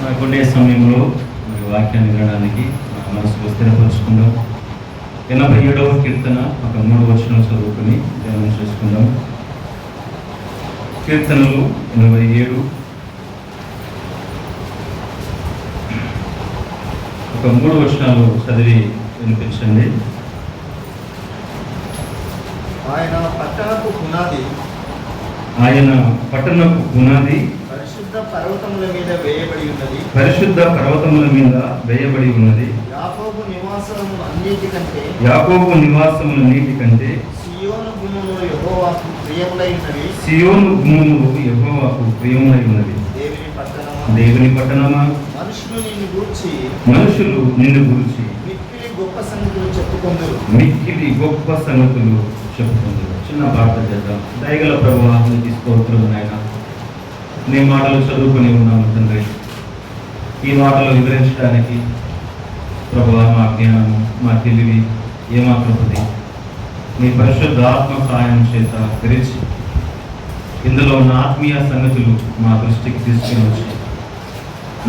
మనకుండే సమయంలో మరి వాక్యాన్ని వినడానికి మన మనసులో స్థిరపరుచుకుందాం. 87వ కీర్తన ఒక 3 వచనాలు చదువుకొని ధ్యానం చేసుకుందాం. కీర్తనలు 87 ఒక 3 వచనాలు చదివి వినిపించండి. ఆయన పట్టణపు పునాది పరిశుద్ధ పర్వతముల మీద వేయబడి ఉన్నది. యాకోబు నివాసములన్నిటికంటే సియోను గుమ్మములు యెహోవాకు ప్రియములై ఉన్నవి. దేవుని పట్టణమా, మనుషులు నిన్ను గూర్చి మిక్కిలి గొప్ప సంగతులు చెప్పుకుందరు. చిన్న ప్రార్థన చేద్దాం. దయగల ప్రభువా, నీకు స్తోత్రములు నాయనా. నీ మాటలు చదువుకుని ఉన్నాము తండ్రి. ఈ మాటలు వివరించడానికి ప్రభువా మా జ్ఞానము, మా తెలివి ఏమాత్రపది నీ పరిశుద్ధ ఆత్మ సహాయం చేత తెరిచి ఇందులో ఉన్న ఆత్మీయ సంగతులు మా దృష్టికి తీసుకుని వచ్చి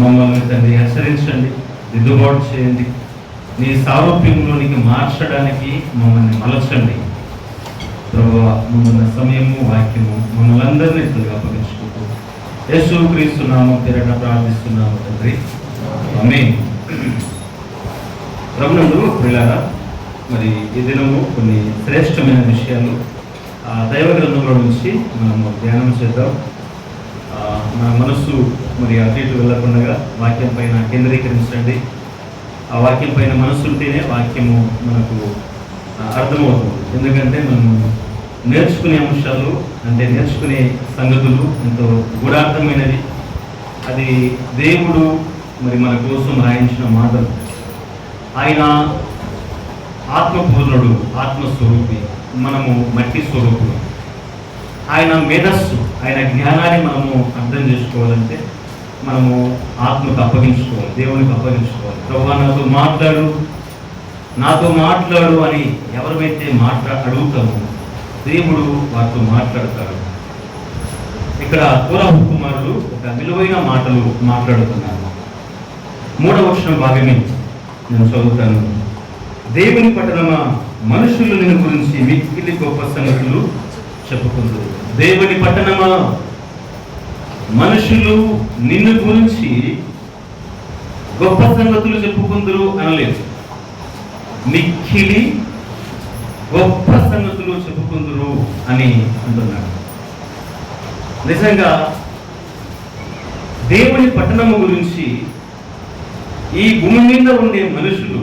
మమ్మల్ని తండ్రి హెచ్చరించండి, దిద్దుబాటు చేయండి. నీ సారూప్యంలోనికి మార్చడానికి మమ్మల్ని మలచండి ప్రభువా. ముందున్న సమయము, వాక్యము మమ్మల్ని అందరినీ అప్పగించుకుంటూ యేసుక్రీస్తు నామం పేరిట ప్రార్థిస్తున్నాము తండ్రి, ఆమేన్. ప్రభునందు ప్రియులారా, మరి ఈ దినము కొన్ని శ్రేష్టమైన విషయాలు దైవ గ్రంథంలో నుంచి మనము ధ్యానం చేద్దాం. మన మనస్సు మరి అటు ఇటు వెళ్ళకుండా వాక్యం పైన కేంద్రీకరించండి. ఆ వాక్యం పైన మనస్సు ఉంటేనే వాక్యము మనకు అర్థమవుతుంది. ఎందుకంటే మనము నేర్చుకునే అంశాలు, అంటే నేర్చుకునే సంగతులు ఎంతో గూఢార్థమైనది. అది దేవుడు మరి మన కోసం రాయించిన మాటలు. ఆయన ఆత్మపూర్ణుడు, ఆత్మస్వరూపి, మనము మట్టి స్వరూపుడు. ఆయన మేధస్సు, ఆయన జ్ఞానాన్ని మనము అర్థం చేసుకోవాలంటే మనము ఆత్మకు అప్పగించుకోవాలి, దేవునికి అప్పగించుకోవాలి. ప్రభువా నాతో మాట్లాడు అని ఎవరైతే అడుగుతామో దేవుడు వారితో మాట్లాడతాడు. ఇక్కడ కోరాహు కుమారుడు ఒక విలువైన మాటలు మాట్లాడుతున్నారు. 3వ వచనం భాగమే నేను చదువుతాను. దేవుని పట్టణమా, మనుషులు నిన్ను గురించి మిక్కిలి గొప్ప సంగతులు చెప్పుకుందరు. దేవుని పట్టణమా, మనుషులు నిన్ను గురించి గొప్ప సంగతులు చెప్పుకుందరు అనలేదు. మిక్కిలి గొప్ప సంగతులు చెప్పుకుందరు అని అంటున్నాడు. నిజంగా దేవుని పట్టణము గురించి ఈ భూమి మీద ఉండే మనుషులు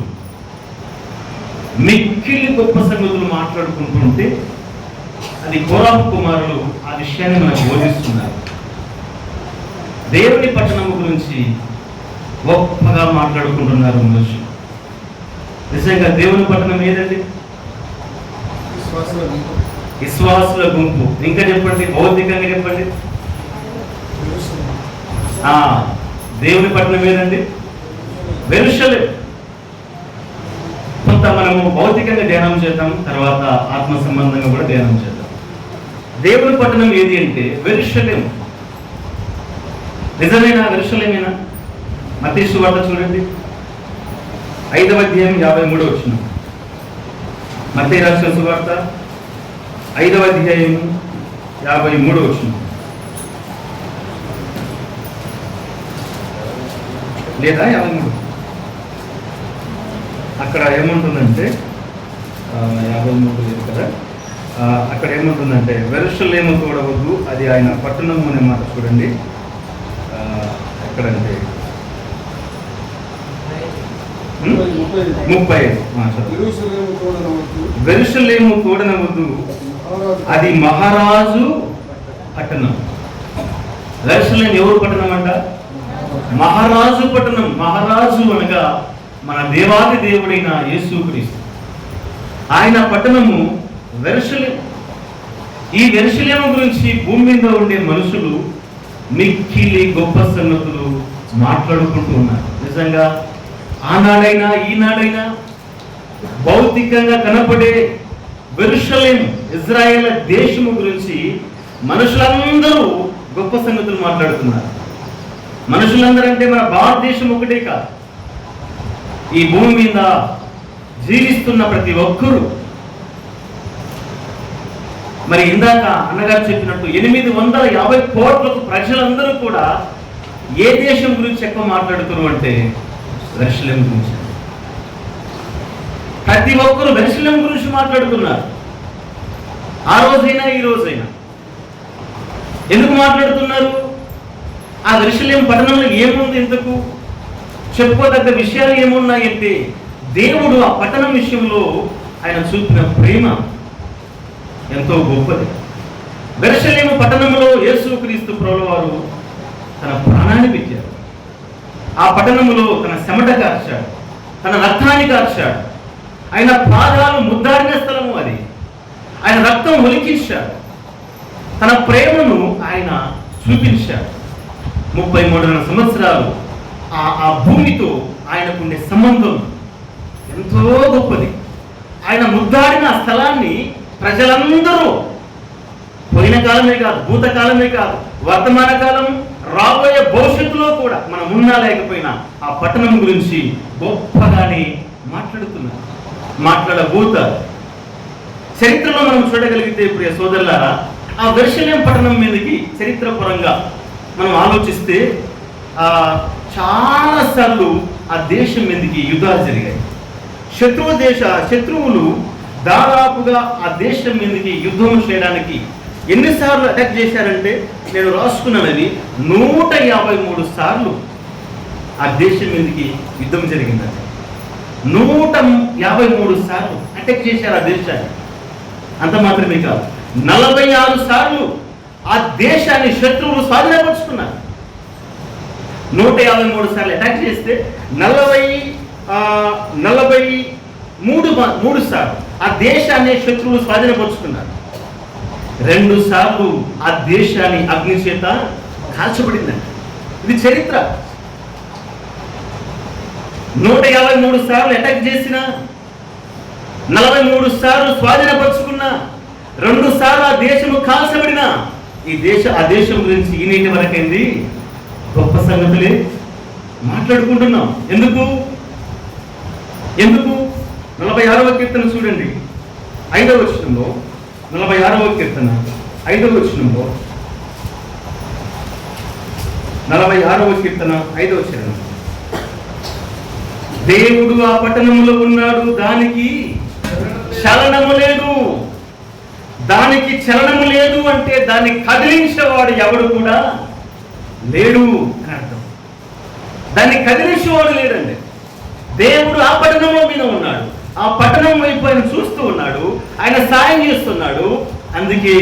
మిక్కిలి గొప్ప సంగతులు మాట్లాడుకుంటుంటే అది కోరాహు కుమారులు ఆ విషయాన్ని మనకు బోధిస్తున్నారు. దేవుని పట్టణము గురించి గొప్పగా మాట్లాడుకుంటున్నారు మనుషులు. నిజంగా దేవుని పట్టణం ఏదండి? విశ్వాసుల గుంపు. ఇంకా చెప్పండి, భౌతికంగా చెప్పండి. దేవుని పట్టణం ఏదండి? యెరూషలేము. కొంత మనము భౌతికంగా ధ్యానం చేద్దాం, తర్వాత ఆత్మ సంబంధంగా కూడా ధ్యానం చేద్దాం. దేవుని పట్టణం ఏది అంటే యెరూషలేము. నిజమైన యెరూషలేమేనా? మత్తయి సువార్త చూడండి, 5వ అధ్యాయం 53వ వచనం. మత్తయి రాసిన సువార్త 5వ అధ్యాయం 53వ వచనం. లేదా 53. అక్కడ ఏముంటుందంటే 53 లేదు కదా, అక్కడ ఏముంటుందంటే యెరూషలేము చూడవద్దు, అది ఆయన పట్టణము అనే మాట చూడండి. ఎక్కడంటే 35. యెరూషలేము చూడనవద్దు, అది మహారాజు పట్టణం. యెరూషలేము ఎవరు పట్టణం అంట? మహారాజు పట్టణం. మహారాజు అనగా మన దేవాది దేవుడైన యేసుక్రీస్తు. ఆయన పట్టణము యెరూషలేము. ఈ యెరూషలేము గురించి భూమి మీద ఉండే మనుషులు మిక్కిలి గొప్ప సంగతులు మాట్లాడుకుంటూ ఉన్నారు. నిజంగా ఆనాడైనా ఈనాడైనా భౌతికంగా కనపడే యెరూషలేము, ఇజ్రాయేల్ దేశము గురించి మనుషులందరూ గొప్ప సంగతులు మాట్లాడుతున్నారు. మనుషులందరంటే మన భారతదేశం ఒకటే కాదు, ఈ భూమి మీద జీవిస్తున్న ప్రతి ఒక్కరూ. మరి ఇందాక అన్నగారు చెప్పినట్టు 850 కోట్లకు ప్రజలందరూ కూడా ఏ దేశం గురించి ఎక్కువ మాట్లాడుతున్నారు అంటే యెరూషలేము గురించి. ప్రతి ఒక్కరు యెరూషలేము గురించి మాట్లాడుతున్నారు, ఆ రోజైనా ఈ రోజైనా. ఎందుకు మాట్లాడుతున్నారు? ఆ యెరూషలేము పట్టణంలో ఏముంది? ఎందుకు చెప్పుకోదగ్గ విషయాలు ఏమున్నాయంటే, దేవుడు ఆ పట్టణం విషయంలో ఆయన చూపిన ప్రేమ ఎంతో గొప్పది. యెరూషలేము పట్టణంలో యేసుక్రీస్తు ప్రభువారు తన ప్రాణాన్ని పెట్టారు. ఆ పట్టణంలో తన చెమట కార్చాడు, తన రక్తాన్ని కార్చాడు. ఆయన పాదాలు ముద్దాడిన స్థలము అది. ఆయన రక్తం ఒలికించాడు, తన ప్రేమను ఆయన చూపించాడు. 33 సంవత్సరాలు ఆ భూమితో ఆయనకుండే సంబంధం ఎంతో గొప్పది. ఆయన ముద్దాడిన ఆ స్థలాన్ని ప్రజలందరూ పోయిన కాలమే కాదు, భూతకాలమే కాదు, వర్తమాన కాలం, రాబోయే భవిష్యత్తులో కూడా మనం ఉన్నా లేకపోయినా ఆ పట్టణం గురించి గొప్పగానే మాట్లాడుతున్నారు, మాట్లాడబోతారు. చరిత్రలో మనం చూడగలిగితే ప్రియ సోదరులారా, ఆ యెరూషలేము పట్టణం మీదకి చరిత్రపరంగా మనం ఆలోచిస్తే చాలాసార్లు ఆ దేశం మీదకి యుద్ధాలు జరిగాయి. శత్రువులు దాదాపుగా ఆ దేశం మీదకి యుద్ధం చేయడానికి ఎన్నిసార్లు అటాక్ చేశారంటే, నేను రాసుకున్నది 153 సార్లు ఆ దేశం మీదకి యుద్ధం జరిగిందండి. 153 సార్లు అటాక్ చేశారు ఆ దేశాన్ని. అంత మాత్రమే కాదు, 46 సార్లు ఆ దేశాన్ని శత్రువులు స్వాధీనపరుచుకున్నారు. 153 సార్లు అటాక్ చేస్తే 43 సార్లు ఆ దేశాన్ని శత్రువులు స్వాధీనపరుచుకున్నారు. 2 సార్లు ఆ దేశాన్ని అగ్ని చేత కాల్చబడిందండి. ఇది చరిత్ర. 153 సార్లు అటాక్ చేసిన, 43 సార్లు స్వాధీనపరుచుకున్న, 2 సార్లు ఆ దేశము కాల్చబడిన ఆ దేశం గురించి ఈనేటి వరకైంది గొప్ప సంగతులే మాట్లాడుకుంటున్నాం. ఎందుకు 46వ కీర్తన చూడండి, 5వ వచనంలో. 46వ కీర్తన 5వ వచనంలో, 46వ కీర్తన 5వ వచనం. దేవుడు ఆ పట్టణంలో ఉన్నాడు, దానికి చలనము లేదు. దానికి చలనము లేదు అంటే దాన్ని కదిలించేవాడు ఎవడు కూడా లేడు అని అర్థం. దాన్ని కదిలించేవాడు లేడండి. దేవుడు ఆ పట్టణంలో మీద ఉన్నాడు, ఆ పట్టణం వైపు ఆయన చూస్తూ ఉన్నాడు, ఆయన సాయం చేస్తున్నాడు. అందుకే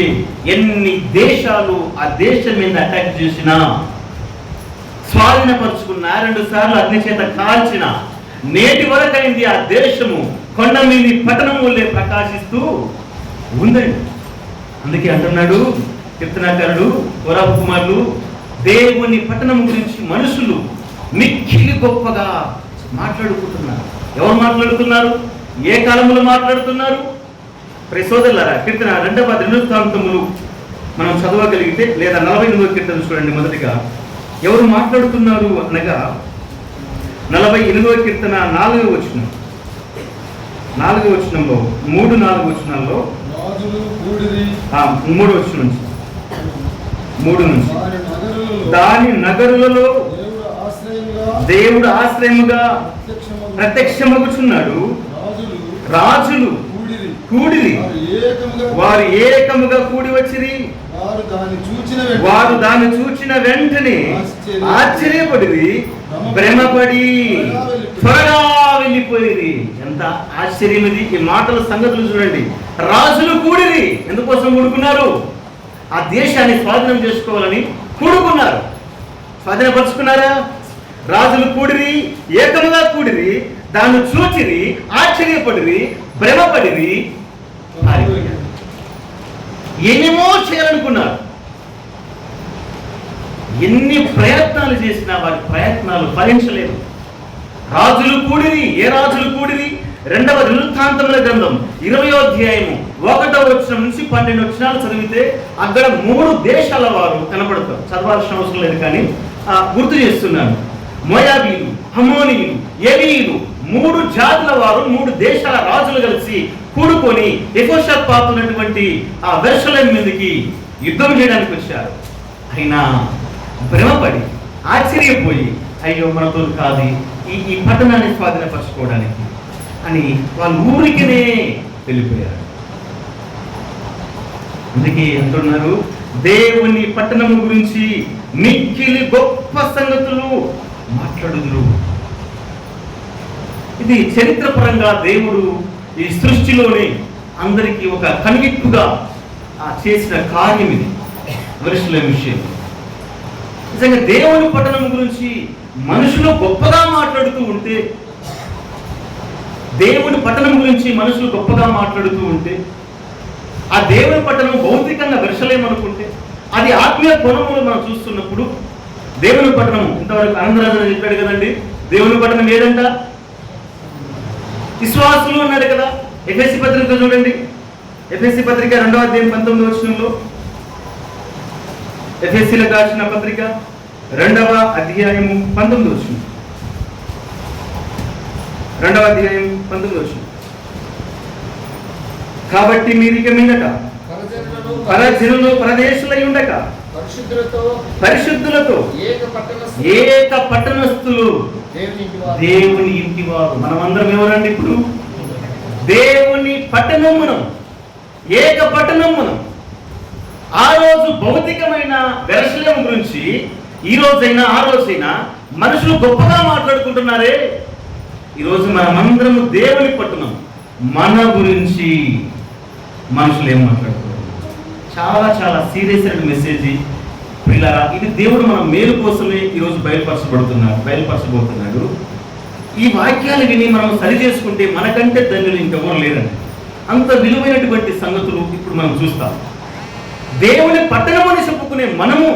ఎన్ని దేశాలు ఆ దేశం మీద అటాక్ చేసినా, స్వాధీనపరుచుకున్నా, 2 సార్లు అగ్ని చేత కాల్చిన, నేటి వరకైంది ఆ దేశము కొండ మీది పట్టణం వల్లే ప్రకాశిస్తూ ఉందండి. అందుకే అంటున్నాడు కీర్తనాకారుడు, కోరాబు కుమారులు, దేవుని పట్టణం గురించి మనుషులు మిక్కిలి గొప్పగా మాట్లాడుకుంటున్నారు. ఎవరు మాట్లాడుతున్నారు? ఏ కాలంలో మాట్లాడుతున్నారు? సోదరులారా, కీర్తన 2వ దినవృత్తాంతములు మనం చదవగలిగితే, లేదా 48వ కీర్తన చూడండి. మొదటిగా ఎవరు మాట్లాడుతున్నారు అనగా 48వ కీర్తన 4వ వచనం, 4వ వచనంలో 3-4 వచనాల్లో 3వ వచనం నుంచి 3 నుంచి, దాని నగరులలో దేవుడు ఆశ్రయముగా ప్రత్యక్షమగుచున్నాడు. రాజులు కూడిరి, వారు ఏకముగా కూడి వచ్చిరి. వారు దాన్ని చూచిన వెంటనే ఆశ్చర్యపడి భ్రమపడి త్వరగా వెళ్ళిపోయింది. ఎంత ఆశ్చర్యం ఇది! ఈ మాటల సంగతులు చూడండి. రాజులు కూడిరి, ఎందుకోసం కూడుకున్నారు? ఆ దేశాన్ని స్వాధీనం చేసుకోవాలని కూడుకున్నారు. స్వాధీనపరుచుకున్నారా? రాజులు కూడిరి, ఏకముగా కూడిరి, దాన్ని చూచిరి, ఆశ్చర్యపడిరి, భ్రమపడిరి, ఏమేమో చేయాలనుకున్నారు. ఎన్ని ప్రయత్నాలు చేసినా వారి ప్రయత్నాలు ఫలించలేదు. రాజులు కూడిరి. ఏ రాజులు కూడిరి? 2వ దినవృత్తాంతముల గ్రంథం 20వ అధ్యాయము 1వ వచనం నుంచి 12 వచనాలు చదివితే అక్కడ 3 దేశాల వారు కనపడతారు. చదవాల్సిన అవసరం లేదు, కానీ గుర్తు చేస్తున్నాను. మోయాబీలు, అమ్మోనీయులు, ఎవీయులు, 3 జాతుల వారు, 3 దేశాల రాజులు కలిసి కూడుకొని యెహోషాపాతు ఉన్నటువంటి ఆ యెరూషలేము మీదకి యుద్ధం చేయడానికి వచ్చారు. అయినా భ్రమపడి ఆశ్చర్యపోయి, అయ్యో మనతో కాదు ఈ పట్టణాన్ని స్వాధీనపరచుకోవడానికి అని వాళ్ళు ఊరికినే వెళ్ళిపోయారు. అందుకే అంటున్నారు, దేవుని పట్టణము గురించి మిక్కిలి గొప్ప సంగతులు మాట్లాడుదురు. ఇది చరిత్రపరంగా దేవుడు ఈ సృష్టిలోనే అందరికీ ఒక కనువిప్పుగా చేసిన కార్యం ఇది. యెరూషలేము విషయం నిజంగా దేవుని పట్టణం గురించి మనుషులు గొప్పగా మాట్లాడుతూ ఉంటే, దేవుని పట్టణం గురించి మనుషులు గొప్పగా మాట్లాడుతూ ఉంటే, ఆ దేవుని పట్టణం భౌతికంగా యెరూషలేము అనుకుంటే, అది ఆత్మీయ కోణంలో మనం చూస్తున్నప్పుడు దేవుని పట్టణం ఇంతవరకు ఆనందరాజు చెప్పాడు కదండి, దేవుని పట్టణం ఏదంట? విశ్వాసులు అన్నాడు కదా. ఎఫెసీ పత్రిక చూడండి, ఎఫెసీ పత్రిక 2వ అధ్యాయం 19వ వచనంలో, ఎఫెసీలకు రాసిన పత్రిక 2వ అధ్యాయము 19వ వచనం, 2వ అధ్యాయం 19వ వచనం. కాబట్టి మీరిక మీదట పరజనులు పరదేశులై ఉండక పరిశుద్ధులతో ఏక పట్టణస్థులు దేవుని ఇంటి వారు. మనమందరం ఎవరండి ఇప్పుడు? దేవుని పట్టణం మనం, ఏక పట్టణం మనం. ఆ రోజు భౌతికమైన యెరూషలేము గురించి ఈ రోజైనా ఆ రోజైనా మనుషులు గొప్పగా మాట్లాడుకుంటున్నారే, ఈరోజు మనమందరము దేవుని పట్టణం. మన గురించి మనుషులు ఏం మాట్లాడుతున్నారు? చాలా చాలా సీరియస్ అయిన మెసేజ్ పిల్లరా. ఇది దేవుడు మన మేలు కోసమే ఈరోజు బయలుపరచబోతున్నాడు. ఈ వాక్యాలు విని మనం సరి చేసుకుంటే మనకంటే ధన్యులు ఇంకెవరు లేరండి. అంత విలువైనటువంటి సంగతులు ఇప్పుడు మనం చూస్తాం. దేవుని పట్టణం అని చెప్పుకునే మనము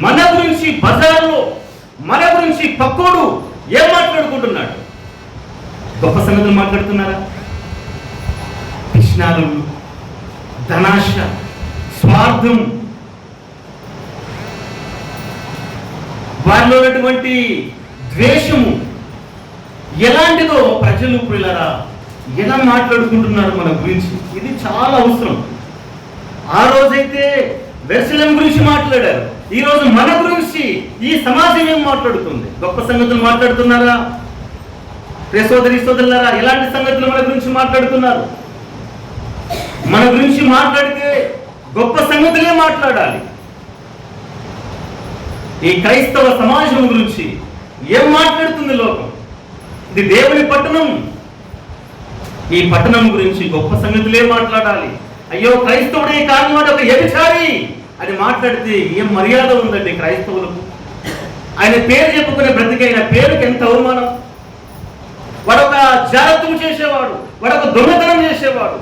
మన గురించి బజార్లో, మన గురించి పక్కోడు ఏం మాట్లాడుకుంటున్నాడు? గొప్ప సంగతులు మాట్లాడుతున్నారా? కృష్ణాలు, ధనాశ, స్వార్థం, వారిలో ఉన్నటువంటి ద్వేషము ఎలాంటిదో ప్రజలు పిల్లరా ఎలా మాట్లాడుకుంటున్నారు మన గురించి. ఇది చాలా అవసరం. ఆ రోజైతే యెరూషలేము గురించి మాట్లాడారు, ఈ రోజు మన గురించి ఈ సమాజం ఏం మాట్లాడుతుంది? గొప్ప సంగతులు మాట్లాడుతున్నారా? సోదరి సోదరులారా, ఎలాంటి సంగతులు మన గురించి మాట్లాడుతున్నారు? మన గురించి మాట్లాడితే గొప్ప సంగతులే మాట్లాడాలి. ఈ క్రైస్తవ సమాజం గురించి ఏం మాట్లాడుతుంది లోకం? ఇది దేవుని పట్టణం. ఈ పట్టణం గురించి గొప్ప సంగతులే మాట్లాడాలి. అయ్యో క్రైస్తవుడే కాని వాడు ఒక వ్యభిచారి అని మాట్లాడితే ఏం మర్యాద ఉందండి క్రైస్తవులకు? ఆయన పేరు చెప్పుకునే బ్రతికైన పేరుకి ఎంత అవమానం. వాడొక జాగ్రత్తం చేసేవాడు, వాడొక దొంగతనం చేసేవాడు,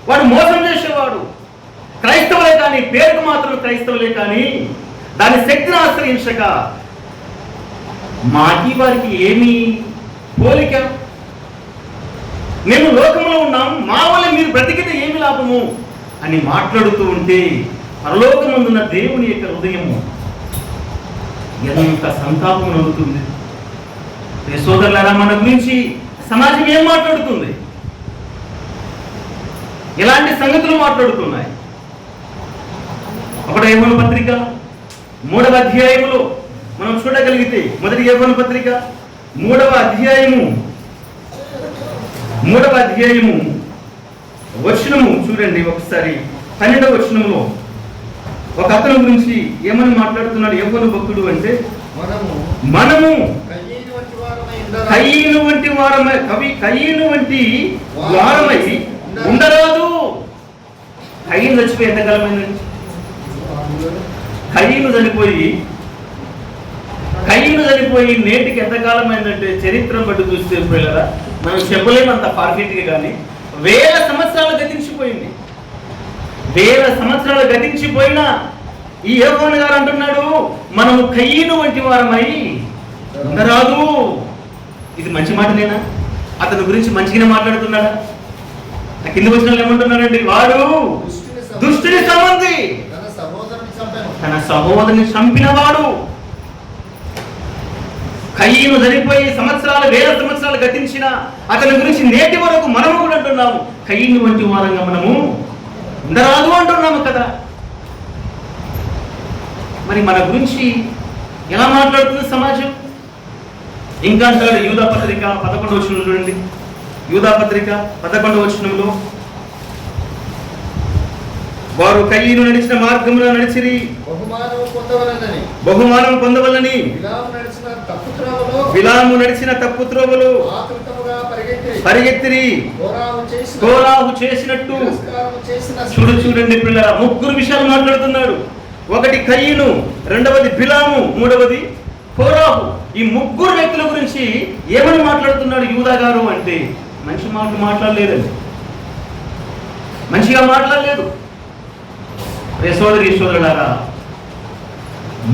వాడు మోసం చేసేవాడు. క్రైస్తవులే కానీ, పేరుకు మాత్రం క్రైస్తవులే కానీ దాని శక్తిని ఆశ్రయించక మాకి వారికి ఏమి పోలిక? మేము లోకంలో ఉన్నాం, మా వల్ల మీరు బ్రతికితే ఏమి లాభము అని మాట్లాడుతూ ఉంటే పరలోకమందున్న దేవుని యొక్క హృదయము ఎంత సంతాపం నవ్వుతుంది. సోదరులారా, మన గురించి సమాజం ఏం మాట్లాడుతుంది? ఎలాంటి సంగతులు మాట్లాడుతున్నాయి? ఒకటి యోహాను పత్రిక 3వ అధ్యాయములో మనం చూడగలిగితే, మొదటి యోహాను పత్రిక 3వ అధ్యాయము వచనము చూడండి ఒకసారి. 12వ వచనంలో ఒక అతను గురించి ఏమని మాట్లాడుతున్నాడు యోహాను భక్తుడు అంటే, మనము కయీను వంటి వారమై ఉండరాదు. కయీను చచ్చిపోయి ఎంతకాలమైందండి? కయీను చనిపోయి నేటికి ఎంతకాలం అయిందంటే చరిత్రను బట్టి చూస్తే పిల్లరా మనం చెప్పలేమంత పర్ఫెక్ట్గా. కానీ 1000 సంవత్సరాలు గతించిపోయింది. 1000 సంవత్సరాలు గతించిపోయినా ఈ యోహాను గారు అంటున్నాడు, మనము కయీను వంటి వారమై ఉండరాదు. ఇది మంచి మాటనేనా? అతని గురించి మంచిగానే మాట్లాడుతున్నాడా? కింద వచ్చిన వాళ్ళు ఏమంటున్నారండి? వాడు దుష్టుని సంబంధి, తన సహోదరుని చంపినవాడు. కయ్యను చనిపోయి సంవత్సరాలు, వేల సంవత్సరాలు గతించిన అతని గురించి నేటి వరకు మనము కూడా అంటున్నాము, కయ్యను వంటి వారంగా మనము ఉండరాదు అంటున్నాము కదా. మరి మన గురించి ఎలా మాట్లాడుతుంది సమాజం? ఇంకా అంటాడు యూదా పత్రిక 11వ వచనం చూడండి. యూదా పత్రిక 11వ వచనంలో, వారు కయ్యను నడిచిన మార్గంలో నడిచిరి, బహుమానం పొందవలని బిలాము నడిచిన తప్పు త్రోవలో పరిగెత్తిరి, కోరాహు చేసినట్టు. చూడండి పిల్లల, ముగ్గురు విషయాలు మాట్లాడుతున్నాడు. ఒకటి కయ్యను, రెండవది బిలాము, మూడవది కోరాహు. ఈ ముగ్గురు వ్యక్తుల గురించి ఏమని మాట్లాడుతున్నాడు యూదా గారు అంటే, మంచి మాటలు మాట్లాడలేదండి, మంచిగా మాట్లాడలేదు. సోదరి సోదరులారా,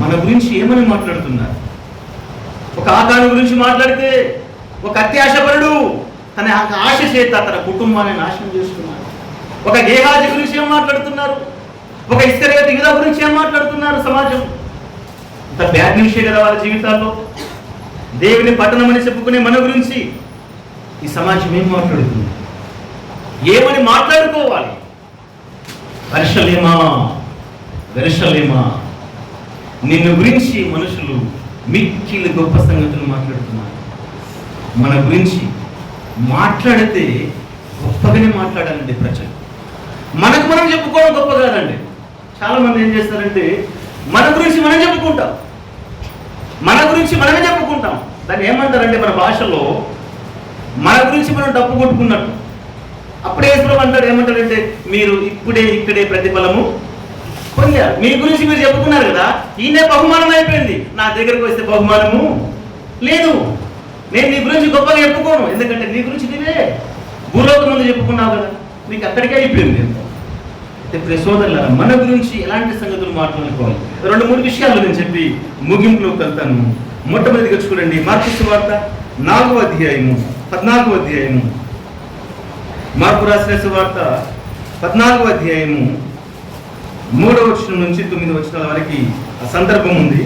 మన గురించి ఏమని మాట్లాడుతున్నారు? ఒక ఆకాను గురించి మాట్లాడితే, ఒక అత్యాశపరుడు తన ఆశ చేత తన కుటుంబాన్ని నాశనం చేసుకున్నాడు. ఒక గేహాజీ గురించి ఏం మాట్లాడుతున్నారు? ఒక ఇస్కరియోతు యూదా గురించి ఏం మాట్లాడుతున్నారు? సమాజం ఇంత బ్యాడ్ న్యూసే కదా వాళ్ళ జీవితాల్లో. దేవుని పట్టణం అని చెప్పుకునే మన గురించి ఈ సమాజం ఏం మాట్లాడుతుంది? ఏమని మాట్లాడుకోవాలి? వెరుషలేమా, నిన్ను గురించి మనుషులు మిక్కిలి గొప్ప సంగతులు మాట్లాడుతున్నారు. మన గురించి మాట్లాడితే గొప్పగానే మాట్లాడాలండి ప్రజలు. మనకు మనం చెప్పుకోవడం గొప్ప కాదండి. చాలా మంది ఏం చేస్తారంటే, మన గురించి మనం చెప్పుకుంటాం, మన గురించి మనమే చెప్పుకుంటాం. దాన్ని ఏమంటారంటే మన భాషలో మన గురించి మనం డప్పు కొట్టుకున్నట్టు. అప్పుడే యేసుప్రభువు అంటాడు, ఏమంటాడంటే, మీరు ఇక్కడే ప్రతిఫలము పొందారు. మీ గురించి మీరు చెప్పుకున్నారు కదా, ఈయనే బహుమానం అయిపోయింది. నా దగ్గరకు వస్తే బహుమానము లేదు. నేను నీ గురించి గొప్పగా చెప్పుకోను, ఎందుకంటే నీ గురించి నీవే భూలోకం ముందు చెప్పుకున్నావు కదా, నీకు అక్కడికే అయిపోయింది. సోదరులారా, మన గురించి ఎలాంటి సంగతులు మాట్లాడుకోవాలి? 2-3 విషయాలు నేను చెప్పి ముగింపులోకి వెళ్తాను. మొట్టమొదటిగా చూడండి, మార్కు సువార్త 4వ అధ్యాయము 14వ అధ్యాయము. మార్కు రాసిన సువార్త 14వ అధ్యాయము 3వ వచనం నుంచి 9వ వచనాల వరకు ఆ సందర్భం ఉంది.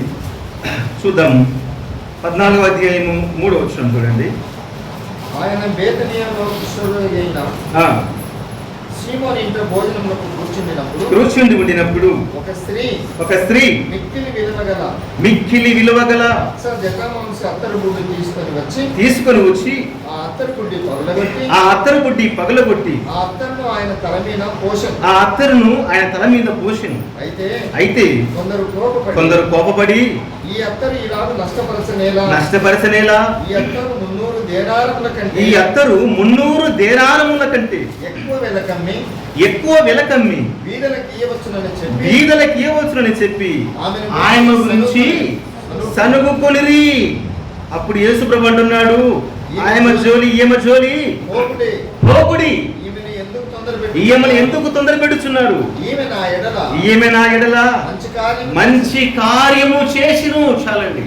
చూద్దాము. 14వ అధ్యాయము 3వ వచనం చూడండి. ఆయన బేతనియాలో సీమోను ఇంట భోజనములకు కూర్చుండి ఉండినప్పుడు ఒక స్త్రీ మిక్కిలి విలువగల అత్తరు బుడ్డి తీసుకొని వచ్చి ఆ అత్తరు బుడ్డి పగలగొట్టి ఆ అత్తరును ఆయన తల మీద పోషను. అయితే కొందరు కోపపడి, ఈ అత్తరు ఇలాగ నష్టపరచనేలా, ఈ అత్తరు 300 దేనారముల కంటే ఎక్కువ వెలకమ్మి బీదలకు ఇవ్వవచ్చునని చెప్పి ఆయన గురించి సనుగుకొనిరి. అప్పుడు యేసుప్రభువు అంటున్నాడు, ఈమె జోలి పోకుడి, ఈమెను ఎందుకు తొందర పెడుచున్నాడు? ఈమె నా ఎడల మంచి కార్యము చేసిను. చాలండి,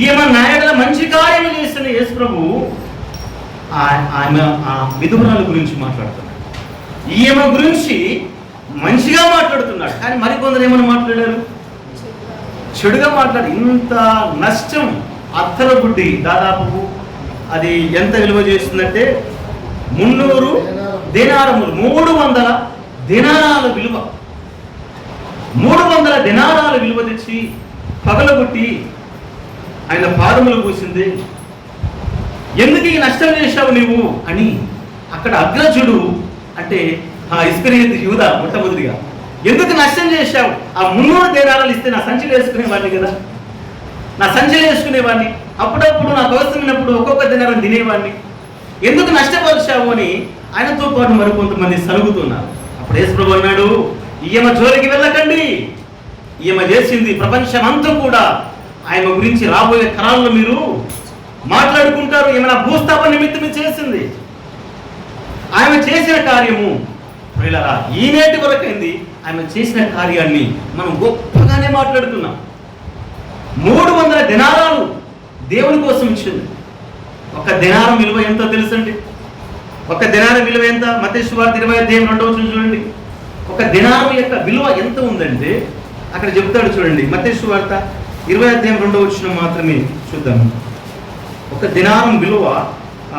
ఈమె నా ఎడల మంచి కార్యము చేసిన యేసుప్రభువు ఆమె ఆ విధురాల గురించి మాట్లాడుతున్నాడు. ఈమె గురించి మంచిగా మాట్లాడుతున్నాడు. కానీ మరికొందరు ఏమని మాట్లాడారు? చెడుగా మాట్లాడు. ఇంత నష్టం. అత్తర బుడ్డి దాదాపు అది ఎంత విలువ చేస్తుందంటే 300 దినారములు, 300 దినారాల విలువ. 300 దినారాల విలువ తెచ్చి పగలగొట్టి ఆయన పాదములు పూసింది. ఎందుకు ఈ నష్టం చేశావు నీవు అని అక్కడ అగ్రజుడు అంటే ఆ ఇస్కరియోతు యూదా మొట్టమొదటిగా, ఎందుకు నష్టం చేశావు? ఆ 300 దేనారాలు ఇస్తే నా సంచిలో వేసుకునేవాడిని కదా, నా సంచిలో వేసుకునేవాడిని. అప్పుడప్పుడు నాకు అవసరమైనప్పుడు ఒక్కొక్క దినారం తినేవాడిని. ఎందుకు నష్టపరిచావు అని ఆయనతో పాటు మరికొంతమంది సరుగుతున్నారు. అప్పుడు యేసుప్రభువు అన్నాడు, ఈమె జోలికి వెళ్ళకండి. ఈమె చేసింది ప్రపంచం అంతా కూడా ఆయన గురించి రాబోయే తరాల్లో మీరు మాట్లాడుకుంటారు. ఏమైనా భూస్థాపన నిమిత్తం చేసింది. ఆమె చేసిన కార్యము ఈనేటి వరకైంది. ఆమె చేసిన కార్యాన్ని మనం గొప్పగానే మాట్లాడుతున్నాం. 300 దినారాలు దేవుని కోసం ఇచ్చింది. ఒక దినారం విలువ ఎంతో తెలుసండి? ఒక దినారం విలువ ఎంత? మత్తయి సువార్త 20వ అధ్యాయం 2వ వచనం చూడండి. ఒక దినారం యొక్క విలువ ఎంత ఉందంటే అక్కడ చెప్తాడు చూడండి. మత్తయి సువార్త 20వ అధ్యాయం 2వ వచనం మాత్రమే చూద్దాము. ఒక దినారం విలువ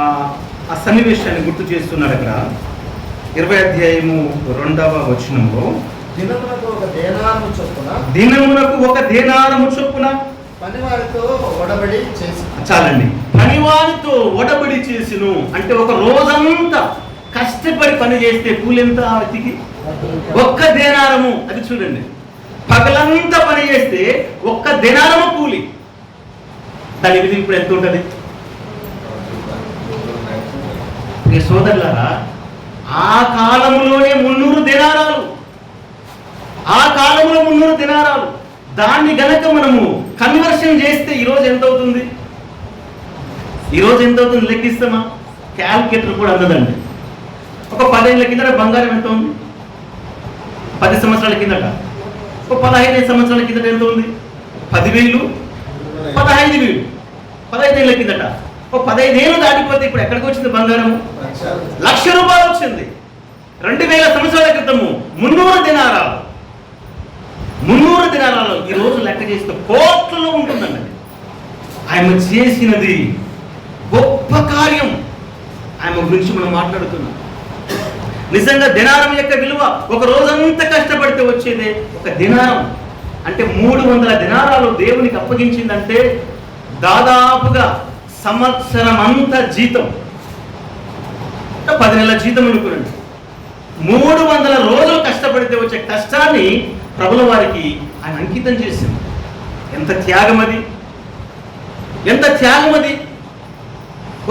ఆ సన్నివేశాన్ని గుర్తు చేస్తున్నాడు అక్కడ 20 అధ్యాయము 2వ వచనంలో. దినమునకు ఒక దేనారము చొప్పున దినమునకు ఒక దేనారము చొప్పున పనివారితో ఒడబడి చేసి. చాలండి. పనివారితో ఒడబడి చేసిను అంటే ఒక రోజంతా కష్టపడి పని చేస్తే కూలి ఎంత ఆ వ్యక్తికి? ఒక్క దేనారము. అది చూడండి, పగలంతా పని చేస్తే ఒక్క దేనారము కూలి. దాని విధి ఇప్పుడు ఎంత ఉంటుంది? సోదరులారా, ఆ కాలంలోనే 300 దినారాలు. ఆ కాలంలో 300 దినారాలు. దాన్ని గనక మనము కన్వర్షన్ చేస్తే ఈరోజు ఎంత అవుతుంది? ఈరోజు ఎంత అవుతుంది లెక్కిస్తామా? క్యాల్కులేటర్ కూడా అందదండి. ఒక 10 ఏళ్ళ కిందట బంగారం ఎంత ఉంది? 10 సంవత్సరాల కిందట. ఒక 15 సంవత్సరాల కిందట ఎంత ఉంది? 10,000, 15,000. 15 ఏళ్ళ కిందట. ఒక 15 ఏళ్ళు దాటిపోతే ఇప్పుడు ఎక్కడికి వచ్చింది బంగారము? ₹1,00,000 వచ్చింది. 2000 సంవత్సరాల క్రితము 300 దినారాలు. 300 దినారాలు ఈ రోజు లెక్క చేస్తే కోట్లలో ఉంటుందండి. ఆయన చేసినది గొప్ప కార్యం. ఆయన గురించి మనం మాట్లాడుతున్నాం. నిజంగా దినారం యొక్క విలువ, ఒక రోజంతా కష్టపడితే వచ్చేదే ఒక దినారం. అంటే 300 దినారాలు దేవునికి అప్పగించిందంటే దాదాపుగా సంవత్సరం అంతా జీతం, 10 నెలల జీతం అనుకోండి. 300 రోజులు కష్టపడితే వచ్చే కష్టాన్ని ప్రభుల వారికి ఆయన అంకితం చేసింది. ఎంత త్యాగం అది! ఎంత త్యాగం అది!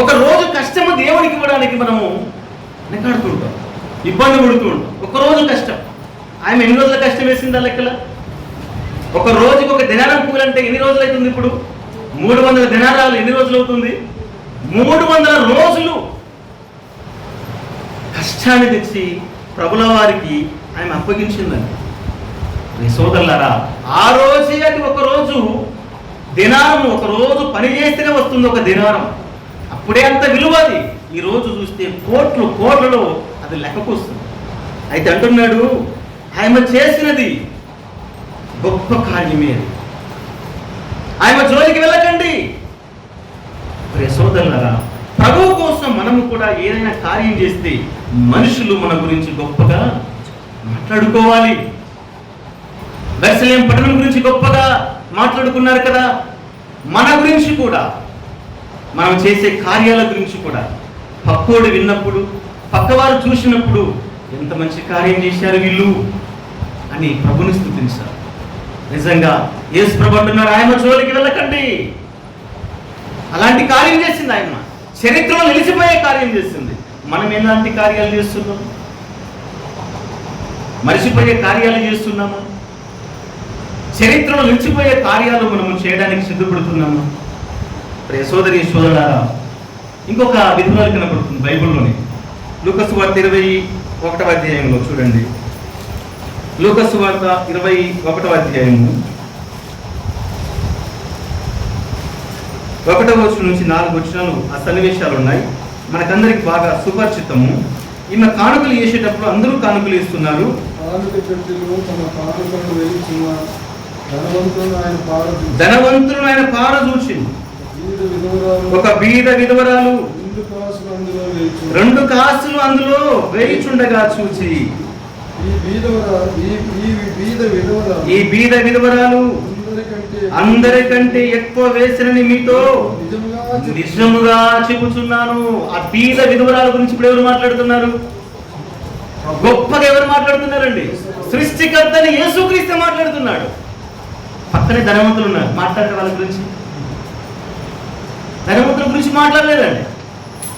ఒక రోజు కష్టము దేవునికి ఇవ్వడానికి మనము వెనకాడుతుంటాం, ఇబ్బంది పడుతూ ఉంటాం. ఒక రోజు కష్టం. ఆయన ఎన్ని రోజుల కష్టం వేసింది ఆ లెక్కల? ఒక రోజుకి ఒక దినారం కూలంటే ఎన్ని రోజులు అవుతుంది? ఇప్పుడు 300 దినారాలు ఎన్ని రోజులు అవుతుంది? 300 రోజులు కష్టాన్ని తెచ్చి ప్రభుల వారికి ఆయన అప్పగించిందండి. సోదరులారా, ఆ రోజే అది ఒక రోజు దినారం. ఒక రోజు పని చేస్తేనే వస్తుంది ఒక దినారం. అప్పుడే అంత విలువ అది. ఈ రోజు చూస్తే కోట్లలో అది లెక్కకు వస్తుంది. అయితే అంటున్నాడు, ఆయన చేసినది గొప్ప కార్యమే. ఆయన జోలికి వెళ్ళకండి. సోదరులారా, ప్రభువు కోసం మనము కూడా ఏదైనా కార్యం చేస్తే మనుషులు మన గురించి గొప్పగా మాట్లాడుకోవాలి. బెత్లెహేము పట్టణం గురించి గొప్పగా మాట్లాడుకున్నారు కదా. మన గురించి కూడా, మనం చేసే కార్యాల గురించి కూడా పక్కోడు విన్నప్పుడు, పక్కవారు చూసినప్పుడు ఎంత మంచి కార్యం చేశారు వీళ్ళు అని ప్రభుని స్తుతించారు. నిజంగా యేసు ప్రభు అంటున్నారు, ఆయన జోలికి వెళ్ళకండి. అలాంటి కార్యం చేసింది ఆయన. చరిత్రలో నిలిచిపోయే కార్యం చేసింది. మనం ఎలాంటి కార్యాలు చేస్తున్నాం? మరిచిపోయే కార్యాలు చేస్తున్నాము. చరిత్రలో నిలిచిపోయే కార్యాలు మనము చేయడానికి సిద్ధపడుతున్నాము. సోదరి సోదరులారా, ఇంకొక విధురాలు కనబడుతుంది బైబిల్లోని. లూకా సువార్త 21వ అధ్యాయంలో చూడండి. లూకా సువార్త 21వ అధ్యాయము 1వ వచనం నుంచి 4 వచనాలు ఆ సన్నివేశాలు ఉన్నాయి. మనకందరికి బాగా సుపరిచితము. ఈమె కానుకలు వేసేటప్పుడు అందరూ కానుకలు ఇస్తున్నారు. ధనవంతులను ఆయన పారదూచింది. ఒక బీద విధవరాలు 2 కాసులు అందులో వేయిచుండగా చూచి, ఈ బీద విధవరాలు అందరికంటే ఎక్కువ వేసినని మీతో నిజముగా చెబుతున్నాను. ఆ బీద విధవరాల గురించి ఇప్పుడు ఎవరు మాట్లాడుతున్నారు? గొప్పగా ఎవరు మాట్లాడుతున్నారండి? సృష్టికర్తని యేసుక్రీస్తు మాట్లాడుతున్నాడు. పక్కనే ధనవంతులు ఉన్నారు, మాట్లాడే వాళ్ళ గురించి. ధనవంతుల గురించి మాట్లాడలేదండి.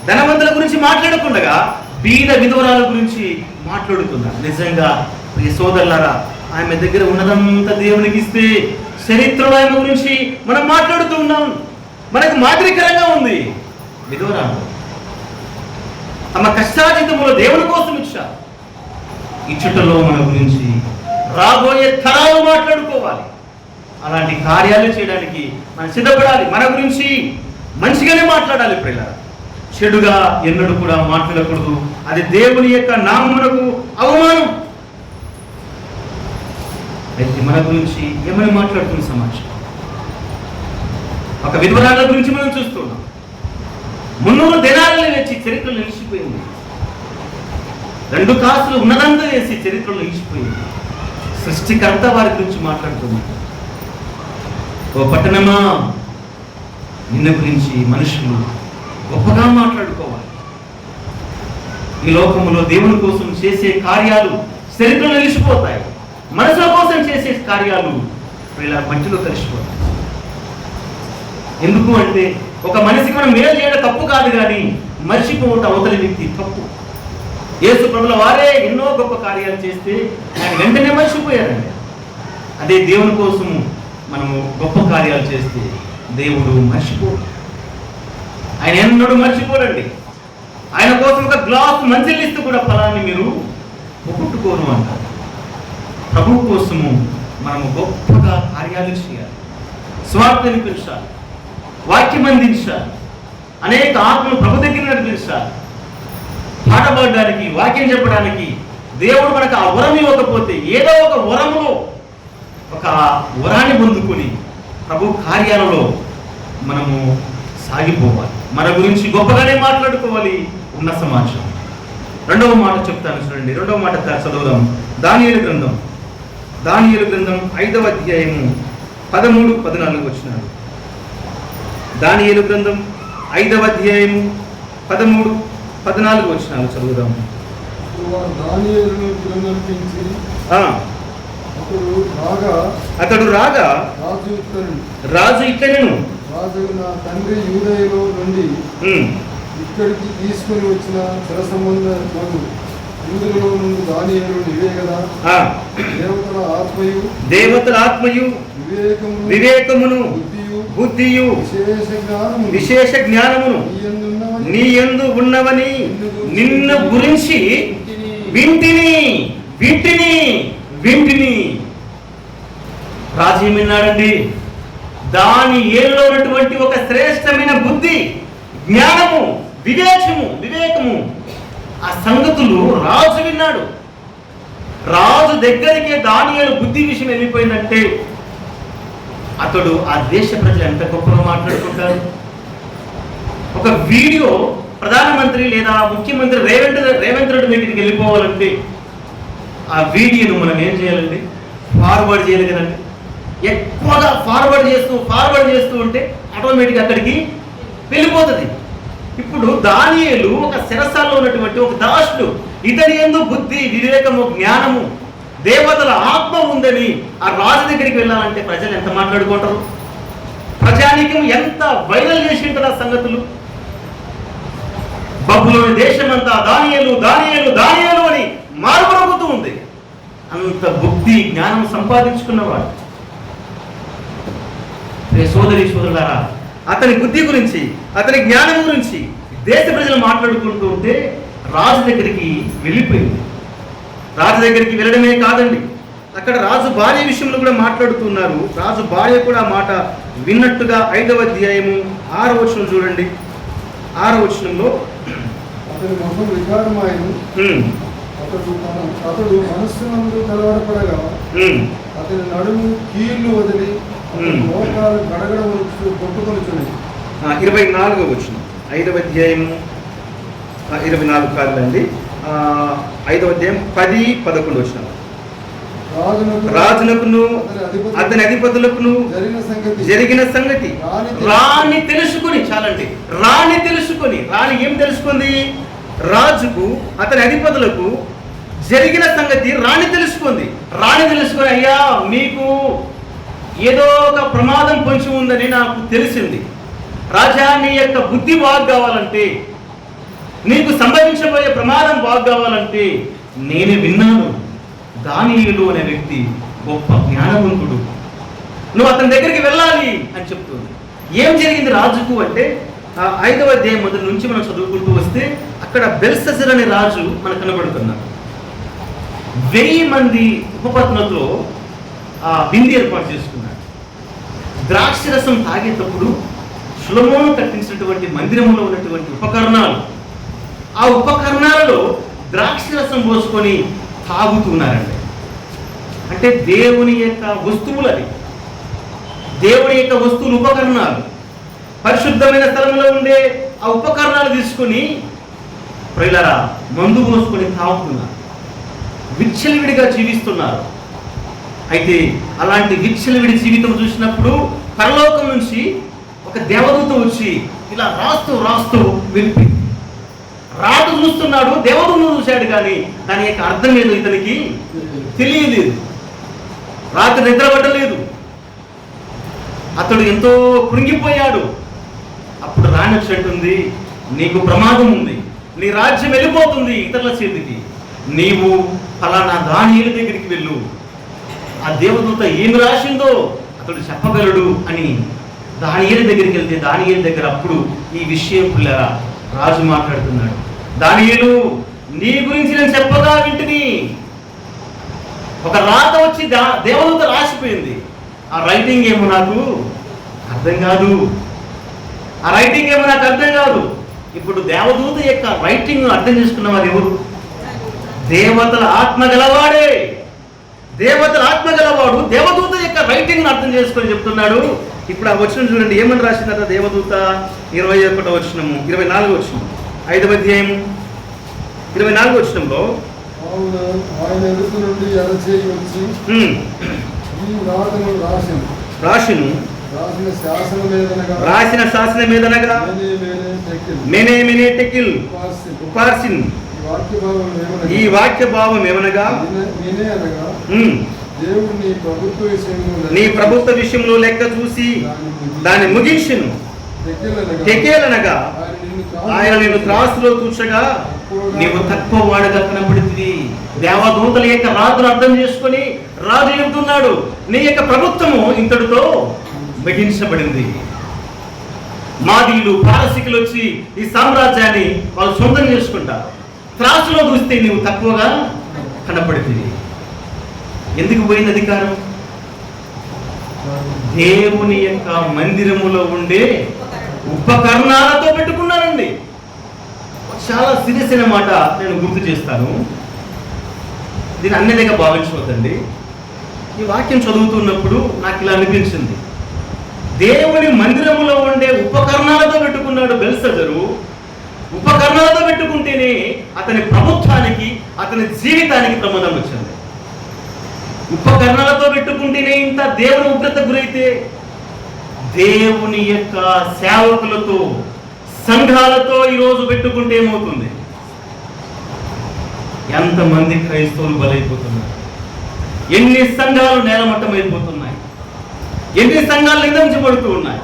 ధనవంతుల గురించి మాట్లాడకుండా బీద విధవరాల గురించి మాట్లాడుతున్నారు. నిజంగా ఈ సోదరులారా, ఆమె దగ్గర ఉన్నదంతా దేవునికి ఇస్తే చరిత్రలో ఆమె గురించి మనం మాట్లాడుతూ ఉన్నాం. మనకు మాదిరికరంగా ఉంది. విధవరాలు తమ కష్టాజితములో దేవుని కోసం ఇచ్చారు. ఇచ్చుటలో మన గురించి రాబోయే తరాలు మాట్లాడుకోవాలి. అలాంటి కార్యాలు చేయడానికి మనం సిద్ధపడాలి. మన గురించి మంచిగానే మాట్లాడాలి. ప్రియులారా, చెడుగా ఎన్నడూ కూడా మాట్లాడకూడదు. అది దేవుని యొక్క నామమునకు అవమానం. అయితే మన గురించి ఏమని మాట్లాడుతున్న సమాజం? ఒక విధవరాల గురించి మనం చూస్తున్నాం. 300 దినాలను వేసి చరిత్రలో నిలిచిపోయింది. 2 కాసులు ఉన్నదంతా వేసి చరిత్రలో నిలిచిపోయింది. సృష్టికర్త వారి గురించి మాట్లాడుతున్నాడు. ఓ పట్టణమా, నిన్న గురించి మనుషులు గొప్పగా మాట్లాడుకోవాలి. ఈ లోకంలో దేవుని కోసం చేసే కార్యాలు చరిత్రలో నిలిచిపోతాయి. మనుషుల కోసం చేసే కార్యాలు ఇలా మట్టిలో కలిసిపోతాయి. ఎందుకు అంటే ఒక మనిషికి మనం మేలు చేయడం తప్పు కాదు, కానీ మర్చిపోవటం అవతలి వ్యక్తి తప్పు. యేసు ప్రభుల వారే ఎన్నో గొప్ప కార్యాలు చేస్తే ఆయన వెంటనే మర్చిపోయారండి. అదే దేవుని కోసము మనము గొప్ప కార్యాలు చేస్తే దేవుడు మర్చిపోడు. ఆయన ఎన్నడూ మర్చిపోడండి. ఆయన కోసం ఒక గ్లాస్ మంచిలిస్తూ కూడా ఫలాన్ని మీరు ఒప్పుకోను అంటారు. ప్రభు కోసము మనము గొప్పగా కార్యాలు చేయాలి, స్వార్థాన్ని పెంచాలి, వాక్యం అందించాలి, అనేక ఆత్మలు ప్రభు దగ్గర నడిపించాలి. పాట పాడడానికి, వాక్యం చెప్పడానికి దేవుడు మనకు ఆ వరం ఇవ్వకపోతే ఏదో ఒక వరములో ఒక వరాన్ని పొందుకొని ప్రభు కార్యాలలో మనము సాగిపోవాలి. మన గురించి గొప్పగానే మాట్లాడుకోవాలి. ఉన్న సమాచారం. 2వ మాట చెప్తాను చూడండి. 2వ మాట చదువుదాం. దానియేలు గ్రంథం 5వ అధ్యాయము 13-14 వచనాలు. దానియేలు గ్రంథం 5వ అధ్యాయము 13-14 వచనాలు చదువుదాం. అతడు రాగా రాజు ఇట్లనెను, నా తండ్రి యూదయలో నుండి ఇక్కడికి తీసుకుని వచ్చిన జల సంబంధ యూదులలో నుండి దానియేలు నీవే కదా. దేవతల ఆత్మయు వివేకమును బుద్ధియు విశేష జ్ఞానమును నీ యందు ఉన్నవని నిన్ను గురించి వింటిని. రాజు ఏమన్నాడండి? దానియేలులో ఉన్నటువంటి ఒక శ్రేష్టమైన బుద్ధి, జ్ఞానము, వివేకము ఆ సంగతులు రాజు విన్నాడు. రాజు దగ్గరికి దానియేలు బుద్ధి విషయం వెళ్ళిపోయిందంటే అతడు ఆ దేశ ప్రజలు ఎంత గొప్పగా మాట్లాడుకుంటారు. ఒక వీడియో ప్రధానమంత్రి లేదా ముఖ్యమంత్రి రేవంత్ రెడ్డి దగ్గరికి వెళ్ళిపోవాలంటే ఆ వీడియోను మనం ఏం చేయాలండి? ఫార్వర్డ్ చేయాలి కదండి. ఎక్కువగా ఫార్వర్డ్ చేస్తూ ఉంటే ఆటోమేటిక్గా అక్కడికి వెళ్ళిపోతుంది. ఇప్పుడు దానియేలు ఒక శిరస్సాల్లో ఉన్నటువంటి ఒక దాసుడు, ఇతని యందు బుద్ధి, వివేకము, జ్ఞానము, దేవతల ఆత్మ ఉందని ఆ రాజు దగ్గరికి వెళ్ళాలంటే ప్రజలు ఎంత మాట్లాడుకుంటారు? ప్రజానికం ఎంత వైరల్ చేసి ఉంటారు ఆ సంగతులు. బబులోని దేశమంతా దానియేలు అని మారుమరుగుతూ ఉంది. అంత బుద్ధి, జ్ఞానం సంపాదించుకున్నవాడు. సోదరులారా, అతని బుద్ధి గురించి, అతని జ్ఞానం గురించి దేశ ప్రజలు మాట్లాడుకుంటూ ఉంటే రాజు దగ్గరికి వెళ్ళిపోయింది. రాజు దగ్గరికి వెళ్ళడమే కాదండి, అక్కడ రాజు భార్య విషయంలో కూడా మాట్లాడుతున్నారు. రాజు భార్య కూడా మాట విన్నట్టుగా 5వ అధ్యాయము 6వ వచనం చూడండి. 6వ వచనంలో అతని ముఖం వికారమాయను, అతడు మనస్సునందు కలవరపడగా అతని నడుము కీళ్లు వదిలి మోకాలు గడగడ కొట్టుకొనిచున్నది. 24వ వచనం 5వ అధ్యాయము 24 కాదండి, 5వ అధ్యాయం 10-11 వచనాలు. రాజునకును అతని అధిపతులకును జరిగిన సంగతి రాణి తెలుసుకుని, చాలండి, రాణి ఏం తెలుసుకుంది? రాజుకు అతని అధిపతులకు జరిగిన సంగతి రాణి తెలుసుకుంది. అయ్యా, మీకు ఏదో ఒక ప్రమాదం పొంచి ఉందని నాకు తెలిసింది. రాజా, నీ యొక్క బుద్ధి బాగు కావాలంటే, నీకు సంభవించబోయే ప్రమాదం బాగు కావాలంటే నేను విన్నాను. దానియేలు అనే వ్యక్తి గొప్ప జ్ఞానవంతుడు, నువ్వు అతని దగ్గరికి వెళ్ళాలి అని చెప్తుంది. ఏం జరిగింది రాజుకు అంటే 5వ అధ్యాయం మొదటి నుంచి మనం చదువుకుంటూ వస్తే అక్కడ బెల్షస్సర్ అనే రాజు మనకు కనబడుతున్నాడు. 1000 మంది ఉపపత్నులతో బిందె ఏర్పాటు చేసుకున్నాడు. ద్రాక్షరసం తాగేటప్పుడు సొలొమోను కట్టించినటువంటి మందిరంలో ఉన్నటువంటి ఉపకరణాలు, ఆ ఉపకరణాలలో ద్రాక్షరసం పోసుకొని తాగుతున్నారండి. అంటే దేవుని యొక్క వస్తువులు, అది దేవుని యొక్క వస్తువులు, ఉపకరణాలు. పరిశుద్ధమైన స్థలంలో ఉండే ఆ ఉపకరణాలు తీసుకుని ప్రియులారా మందు మోసుకొని తాగుతున్నారు, విచ్చలవిడిగా జీవిస్తున్నారు. అయితే అలాంటి విచ్చలవిడి జీవితం చూసినప్పుడు పరలోకం నుంచి ఒక దేవదూత వచ్చి ఇలా రాస్తూ వెళ్ళిపోయింది. రాత చూస్తున్నాడు, దేవదూతను చూశాడు, కానీ దాని యొక్క అర్థం ఏదో ఇతనికి తెలియలేదు. రాత్రి నిద్రపడలేదు, అతడు ఎంతో కృంగిపోయాడు. అప్పుడు రాణి అంటుంది, నీకు ప్రమాదం ఉంది, నీ రాజ్యం వెళ్ళిపోతుంది ఇతరుల చేతికి, నీవు ఫలానా దానియేలు దగ్గరికి వెళ్ళు, ఆ దేవదూత ఏమి రాసిందో అతడు చెప్పగలడు అని దానియేలు దగ్గరికి వెళ్తే దానియేలు దగ్గర అప్పుడు ఈ విషయం పిల్లరా రాజు మాట్లాడుతున్నాడు. దానియేలు, నీ గురించి నేను చెప్పగా వింటిని. ఒక రాత వచ్చి దేవదూత రాసిపోయింది. ఆ రైటింగ్ ఏమో నాకు అర్థం కాదు, ఇప్పుడు దేవదూత యొక్క రైటింగ్ అర్థం చేసుకున్న వారు ఎవరు? దేవతల ఆత్మ గలవాడే, దేవతల ఆత్మ గలవాడు దేవదూత యొక్క రైటింగ్ అర్థం చేసుకొని చెప్తున్నాడు. ఇప్పుడు ఆ వచనం చూడండి, ఏమని రాసిందట దేవదూత? 21వ వచనము, 24వ వచనం, 5వ అధ్యాయం 24వ వచనంలో, ఆయన ఎదుటి నుండి ఎడచేయి వచ్చి ఈ రాతను రాసిన శాసనం మీదనగా మెనే టెకిల్ ఉపార్సిన్. ఈ వాక్య భావం ఏమనగా దేవుడు నీ ప్రభుత్వ విషయంలో లెక్క చూసి దాన్ని ముగించును. టెకేలనగా ఆయన నిన్ను త్రాసులో చూచగా నీవు తక్కువ వాడుగా కనబడుతుంది. దేవదూతల యొక్క రాజును అర్థం చేసుకొని రాజు చెబుతున్నాడు, నీ యొక్క ప్రభుత్వము ఇంతటితో ముగించబడింది. మాదీయులు పారసికులు వచ్చి ఈ సామ్రాజ్యాన్ని వాళ్ళు సొంతం చేసుకుంటారు. త్రాసులో చూస్తే నీవు తక్కువగా కనపడుతుంది. ఎందుకు పోయింది అధికారం? దేవుని యొక్క మందిరములో ఉండే ఉపకరణాలతో పెట్టుకున్నారండి. చాలా సీరియస్ అయిన మాట నేను గుర్తు చేస్తాను, దీన్ని అన్నిదిగా భావించవద్దండి. ఈ వాక్యం చదువుతున్నప్పుడు నాకు ఇలా అనిపించింది, దేవుని మందిరములో ఉండే ఉపకరణాలతో పెట్టుకున్నాడు బెల్షస్సరు. ఉపకరణాలతో పెట్టుకుంటేనే అతని ప్రభుత్వానికి, అతని జీవితానికి ప్రమాదం వచ్చింది. ఉపకరణాలతో పెట్టుకుంటేనే ఇంత దేవుని ఉగ్రత గురైతే దేవుని యొక్క సేవకులతో, సంఘాలతో ఈరోజు పెట్టుకుంటే ఏమవుతుంది? ఎంతమంది క్రైస్తవులు బలైపోతున్నారు, ఎన్ని సంఘాలు నేలమట్టమైపోతున్నాయి, ఎన్ని సంఘాలు నిందించబడుతూ ఉన్నాయి,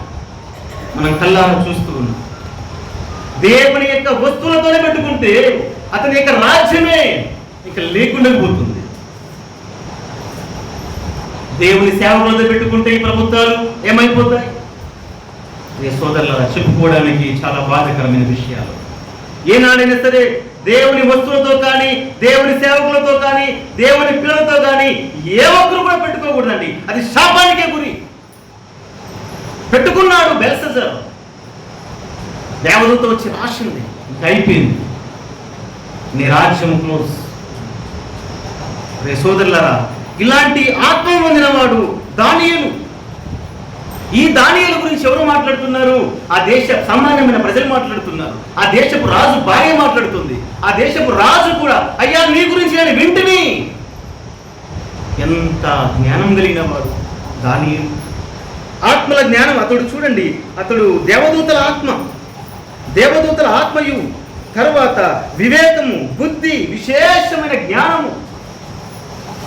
మనం కళ్ళారా చూస్తూ ఉన్నాం. దేవుని యొక్క వస్తువులతోనే పెట్టుకుంటే అతని యొక్క రాజ్యమే ఇక లేకుండా పోతుంది. దేవుని సేవకులతో పెట్టుకుంటే ఈ ప్రభుత్వాలు ఏమైపోతాయి? సోదరులారా, చెప్పుకోవడానికి చాలా బాధాకరమైన విషయాలు. ఏనాడైనా సరే దేవుని వస్తువులతో కానీ, దేవుని సేవకులతో కానీ, దేవుని పిల్లలతో కానీ ఏ ఒక్కరు కూడా పెట్టుకోకూడదండి. అది శాపానికే గురి. పెట్టుకున్నాడు బెల్షస్సరు, దేవదూత వచ్చి రాసింది, ఇంకా అయిపోయింది, నీ రాజ్యం క్లోజ్. రే సోదరులారా, ఇలాంటి ఆత్మ పొందిన వాడు దానియేలు. ఈ దానియేలు గురించి ఎవరు మాట్లాడుతున్నారు? ఆ దేశ సామాన్యమైన ప్రజలు మాట్లాడుతున్నారు. ఆ దేశపు రాజు భార్య మాట్లాడుతుంది. ఆ దేశపు రాజు కూడా, అయ్యా నీ గురించి నేను వింటిని. ఎంత జ్ఞానం కలిగిన వాడు దానియేలు. ఆత్మల జ్ఞానం అతడు చూడండి, అతడు దేవదూతల ఆత్మయు, తర్వాత వివేకము, బుద్ధి, విశేషమైన జ్ఞానము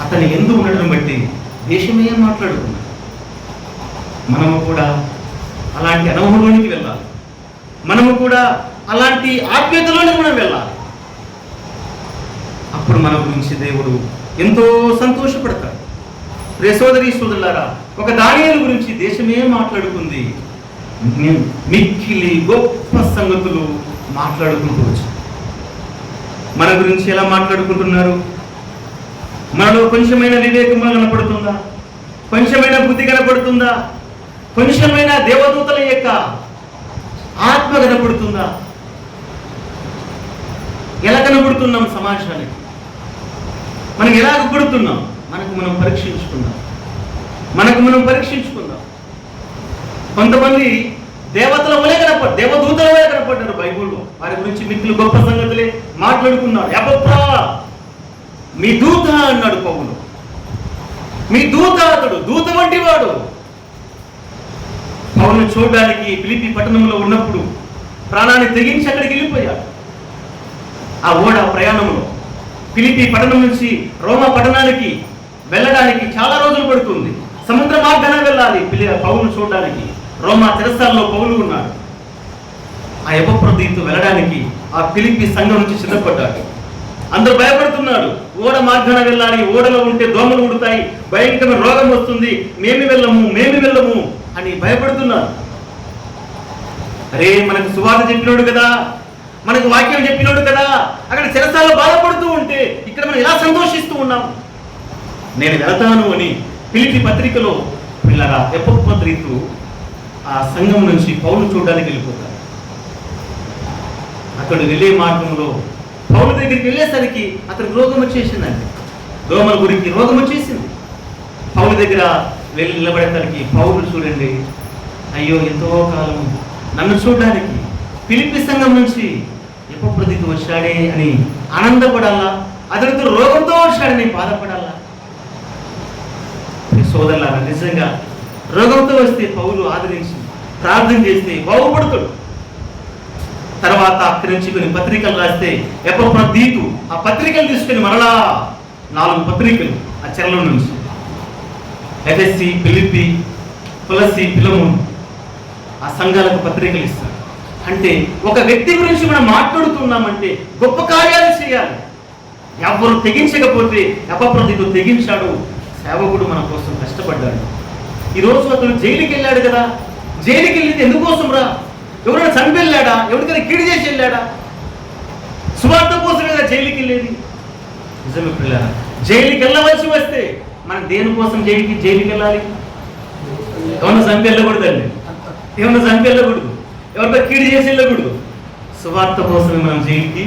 అతని ఎందు ఉండడం బట్టి దేశమే మాట్లాడుతున్నాడు. మనము కూడా అలాంటి అనుభవంలోనికి వెళ్ళాలి. మనము కూడా అలాంటి ఆత్మీయతలోనికి మనం వెళ్ళాలి. అప్పుడు మన గురించి దేవుడు ఎంతో సంతోషపడతాడు. రే సోదరి సోదరులారా, ఒక దానియేలు గురించి దేశమే మాట్లాడుకుంది. మిక్కిలి గొప్ప సంగతులు మాట్లాడుకుంటూ వచ్చారు. మన గురించి ఎలా మాట్లాడుకుంటున్నారు? మనలో కొంచెమైన వివేకం కనపడుతుందా? కొంచెమైన బుద్ధి కనపడుతుందా? కొంచెమైన దేవదూతల యొక్క ఆత్మ కనపడుతుందా? ఎలా కనపడుతున్నాం సమాజానికి? మనం ఎలా కనపడుతున్నాం? మనకు మనం పరీక్షించుకుందాం. కొంతమంది దేవతల వలె దేవదూతల వలె కనపడ్డారు బయట. వారి గురించి మిక్కులు గొప్ప సంగతులే మాట్లాడుకున్నాడు. ఎపఫ్రా మీ దూత అన్నాడు పౌలు. మీ దూత, అతడు దూత వంటి వాడు. పౌలును చూడడానికి ఫిలిప్పీ పట్టణంలో ఉన్నప్పుడు ప్రాణాన్ని తెగించి అక్కడికి వెళ్ళిపోయాడు. ఆ ఓడ ప్రయాణంలో ఫిలిప్పీ పట్టణం నుంచి రోమా పట్టణానికి వెళ్ళడానికి చాలా రోజులు పడుతుంది. సముద్ర మార్గాన వెళ్ళాలి పౌలును చూడడానికి. రోమా చెరసాలలో పౌలు ఉన్నాడు. ఆ ఎపఫ్రోదితు వెళ్ళడానికి ఆ ఫిలిప్పీ సంఘం నుంచి సిద్ధపడ్డాడు. అందరూ భయపడుతున్నాడు. ఓడ మార్గాన వెళ్ళాలి, ఓడలో ఉంటే దోమలు ఉడతాయి, భయంకరమైన రోగం వస్తుంది, మేము వెళ్ళము అని భయపడుతున్నారు. అరే, మనకు సువార్త చెప్పినోడు కదా, మనకు వాక్యం చెప్పినోడు కదా, అక్కడ చెరసాలలో బాధపడుతూ ఉంటే ఇక్కడ మనం ఎలా సంతోషిస్తూ ఉన్నాం. నేను వెళతాను అని ఫిలిప్పీ పత్రికలో పిల్లరా ఎపఫ్రోదితు ఆ సంఘం నుంచి పౌలు చూడడానికి వెళ్ళిపోతారు. అతడు వెళ్ళే మార్గంలో పౌలు దగ్గరికి వెళ్ళేసరికి అతనికి రోగం వచ్చేసిందండి. దోమల గురికి రోగం వచ్చేసింది. పౌలు దగ్గర వెళ్ళి నిలబడేసరికి పౌలు చూడండి, అయ్యో ఎంతో కాలం నన్ను చూడడానికి ఫిలిప్పీ సంఘం నుంచి ఎపఫ్రోదితు వచ్చాడే అని ఆనందపడాలా, అతనితో రోగంతో వచ్చాడని బాధపడాలా? సోదరులారా, నిజంగా రోగంతో వస్తే పౌలు ఆదరించి ప్రార్థన చేస్తే బాగుపడుతాడు. తర్వాత అక్కడి నుంచి కొన్ని పత్రికలు రాస్తే ఎపఫ్రోదితు ఆ పత్రికలు తీసుకుని మరలా 4 పత్రికలు ఆ చెరలో నుంచి ఎఫెసీ, ఫిలిప్పీ, కొలస్సీ, ఫిలెమోను ఆ సంఘాలకు పత్రికలు ఇస్తాడు. అంటే ఒక వ్యక్తి గురించి మనం మాట్లాడుతున్నామంటే గొప్ప కార్యాలు చేయాలి. ఎవరు తెగించకపోతే ఎపఫ్రోదితు తెగించాడు. సేవకుడు మన కోసం కష్టపడ్డాడు. ఈరోజు అతను జైలుకి వెళ్ళాడు కదా, జైలుకి వెళ్ళింది ఎందుకోసం రా? ఎవరైనా చంపి వెళ్ళాడా? ఎవరికైనా కీడు చేసి వెళ్ళాడా? సువార్త కోసం కదా జైలుకి వెళ్ళేది. నిజమే పిల్లరా, జైలుకి వెళ్ళవలసి వస్తే మనం దేనికోసం జైలుకి వెళ్ళాలి? ఎవరిని చంపి వెళ్ళకూడదండి, ఎవరిని చంపి వెళ్ళకూడదు, ఎవరితో కీడు చేసి వెళ్ళకూడదు. సువార్త కోసమే మనం జైలుకి.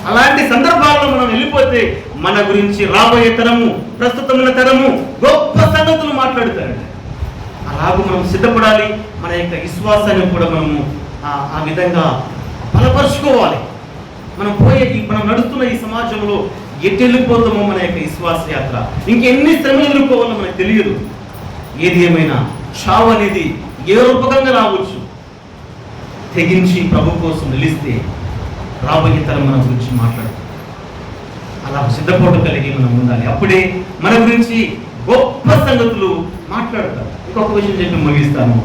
అలాంటి సందర్భాల్లో మనం వెళ్ళిపోతే మన గురించి రాబోయే తరము, ప్రస్తుతమైన తరము గొప్ప సంగతులు మాట్లాడుతారండి. అలాగూ మనం సిద్ధపడాలి. మన యొక్క విశ్వాసాన్ని కూడా మనము ఆ విధంగా బలపరుచుకోవాలి. మనం నడుస్తున్న ఈ సమాజంలో ఎటు వెళ్ళిపోతామో మన యొక్క విశ్వాస యాత్ర, ఇంకెన్ని శ్రమలు ఎదుర్కోవాలో మనకు తెలియదు. ఏది ఏమైనా చావు అనేది ఏ రూపకంగా రావచ్చు. తెగించి ప్రభు కోసం నిలిస్తే రాబోయే తరం మన గురించి మాట్లాడుతాం. అలా సిద్ధపాటు కలిగి మనం ఉండాలి. అప్పుడే మన గురించి గొప్ప సంగతులు మాట్లాడతారు. ఇంకొక విషయం చెప్పి ముగిస్తాను,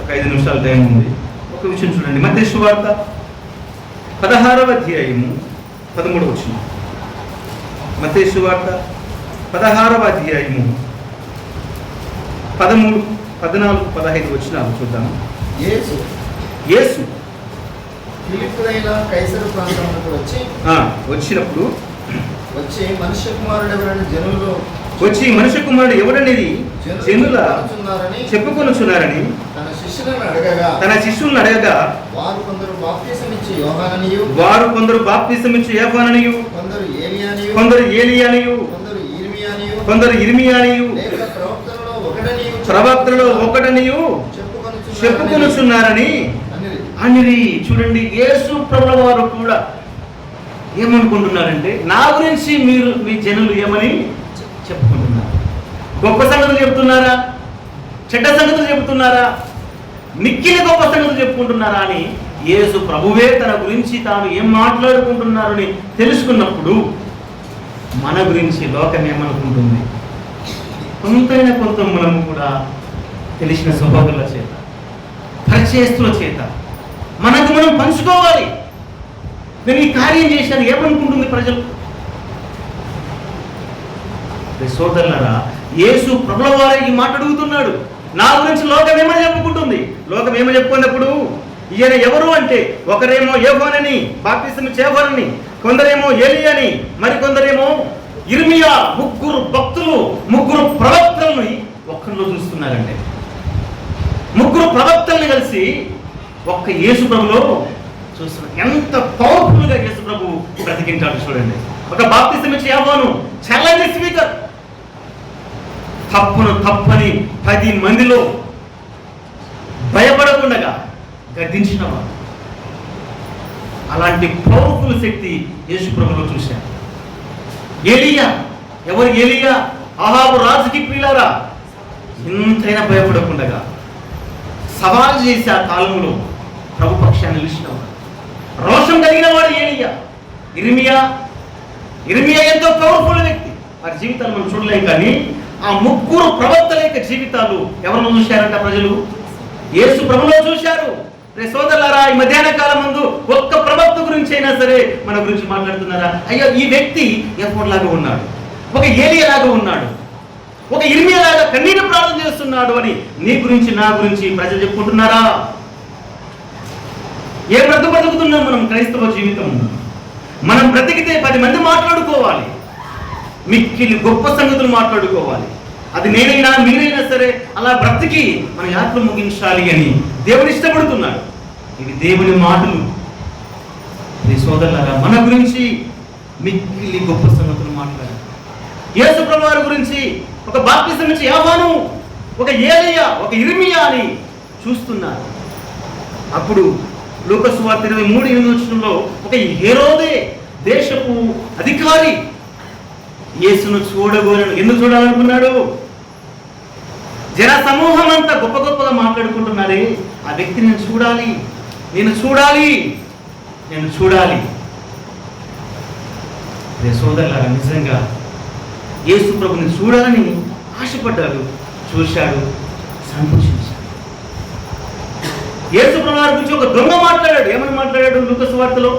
ఒక 5 నిమిషాల టైం ఉంది. ఒక విషయం చూడండి, మత్తయి సువార్త 16వ అధ్యాయము 13వ వచనం. మత్తయి సువార్త 16వ అధ్యాయము 13, 14, 15 వచనాలు చూద్దాము. యేసు ఫిలిప్పీయులైన కైసరు ప్రాంతమునకు వచ్చినప్పుడు మనుష్య కుమారుడు ఎవరని జనులు మనుష్య కుమారుడు ఎవరనేది జనుల చెప్పుకొనుచున్నారని తన శిష్యులను అడగగా వారు కొందరు బాప్తిసం ఇచ్చి యోహాననియు, కొందరు ఏలియానియు, కొందరు ఇర్మియానియు, ప్రవక్తలలో ఒకడనియు చెప్పుకొనుచున్నారని అనిరి. చూడండి, యేసు ప్రభుల వారు కూడా ఏమనుకుంటున్నారంటే, నా గురించి మీ జనులు ఏమని చెప్పుకుంటున్నారు? గొప్ప సంగతులు చెప్తున్నారా, చెడ్డ సంగతులు చెప్తున్నారా, మిక్కిలి గొప్ప సంగతులు చెప్పుకుంటున్నారా అని యేసు ప్రభువే తన గురించి తాను ఏం మాట్లాడుకుంటున్నారని తెలుసుకున్నప్పుడు మన గురించి లోకం ఏమనుకుంటుంది? కొంత మనము కూడా తెలిసిన సహోదరుల చేత, పరిచయస్తుల చేత మనకు మనం పంచుకోవాలి. నేను ఈ కార్యం చేశాను ఏమనుకుంటుంది ప్రజలు? సోదరులారా, యేసు ప్రభుల వారే ఈ మాట అడుగుతున్నాడు. నా గురించి లోకం ఏమని చెప్పుకుంటుంది? లోకం ఏమని చెప్పుకున్నప్పుడు ఈయన ఎవరు అంటే, ఒకరేమో యోహానని, బాప్తిసం ఇచ్చే యోహానని, కొందరేమో ఏలియాని, మరికొందరేమో ఇర్మియా, 3 భక్తులు, 3 ప్రవక్తలను ఒక్కరిలో చూస్తున్నారంటే, 3 ప్రవక్తల్ని కలిసి ఒక్క యేసు ప్రభులో చూస్తున్నారు. ఎంత పవర్ఫుల్ గా యేసు ప్రభు బ్రతికింటాడు చూడండి. ఒక బాప్తిసం ఇచ్చే యోహాను ఛాలెంజ్ స్పీకర్, తప్పని 10 మందిలో భయపడకుండా గద్దించిన వాడు. అలాంటి పవర్ఫుల్ శక్తి యేసు ప్రభువులో చూశాను. ఏలియా, ఎవరు ఏలియా? అహాబు రాజుకి ప్రియులారా, ఇంతైనా భయపడకుండా సవాల్ చేసి ఆ కాలంలో ప్రభు పక్షాన్ని నిలిచినవాడు, రోషం కలిగిన వాడు ఏలియా. ఇర్మియా ఎంతో పవర్ఫుల్ వ్యక్తి. వారి జీవితాలు మనం చూడలేం, కానీ ఆ ముగ్గురు ప్రవక్తల యొక్క జీవితాలు ఎవరిలో చూశారంట ప్రజలు? యేసు ప్రభులో చూశారు. సోదరులారా, ఈ మధ్యాహ్న కాలం ముందు ఒక్క ప్రవక్త గురించి అయినా సరే మన గురించి మాట్లాడుతున్నారా? అయ్యో, ఈ వ్యక్తి ఎఫోర్ లాగా ఉన్నాడు, ఒక ఏలియా లాగా ఉన్నాడు, ఒక ఇర్మియా లాగా కన్నీరు ప్రార్థన చేస్తున్నాడు అని నీ గురించి నా గురించి ప్రజలు చెప్పుకుంటున్నారా? ఏ బ్రతుకుతున్నాం మనం? క్రైస్తవ జీవితం మనం బ్రతికితే 10 మంది మాట్లాడుకోవాలి, మిక్కిలి గొప్ప సంగతులు మాట్లాడుకోవాలి. అది నేనైనా మీరైనా సరే అలా బ్రతికి మన యాత్ర ముగించాలి అని దేవుడు ఇష్టపడుతున్నాడు. ఇవి దేవుని మాటలు. సోదరులారా, మన గురించి మిక్కిలి గొప్ప సంగతులు మాట్లాడారు. యేసు ప్రభువు వారి గురించి ఒక బాప్తిసం ఇచ్చే యోహాను, ఒక ఏలియా, ఒక ఇర్మియా అని చూస్తున్నారు. అప్పుడు లూకా సువార్త 23:8 ఒక హేరోదే దేశపు అధికారి యేసును చూడగోరను. ఎందుకు చూడాలనుకున్నాడు? జన సమూహం అంతా గొప్ప గొప్పగా మాట్లాడుకుంటున్నారే, ఆ వ్యక్తి నేను చూడాలి, నేను చూడాలి, నేను చూడాలి. సోదరులారా, నిజంగా యేసు ప్రభుని చూడాలని ఆశపడ్డాడు, చూశాడు, సంతోషించాడు. యేసు ప్రభు వారి గురించి ఒక దొంగ మాట్లాడాడు. ఏమని మాట్లాడాడు? లూకా సువార్తలో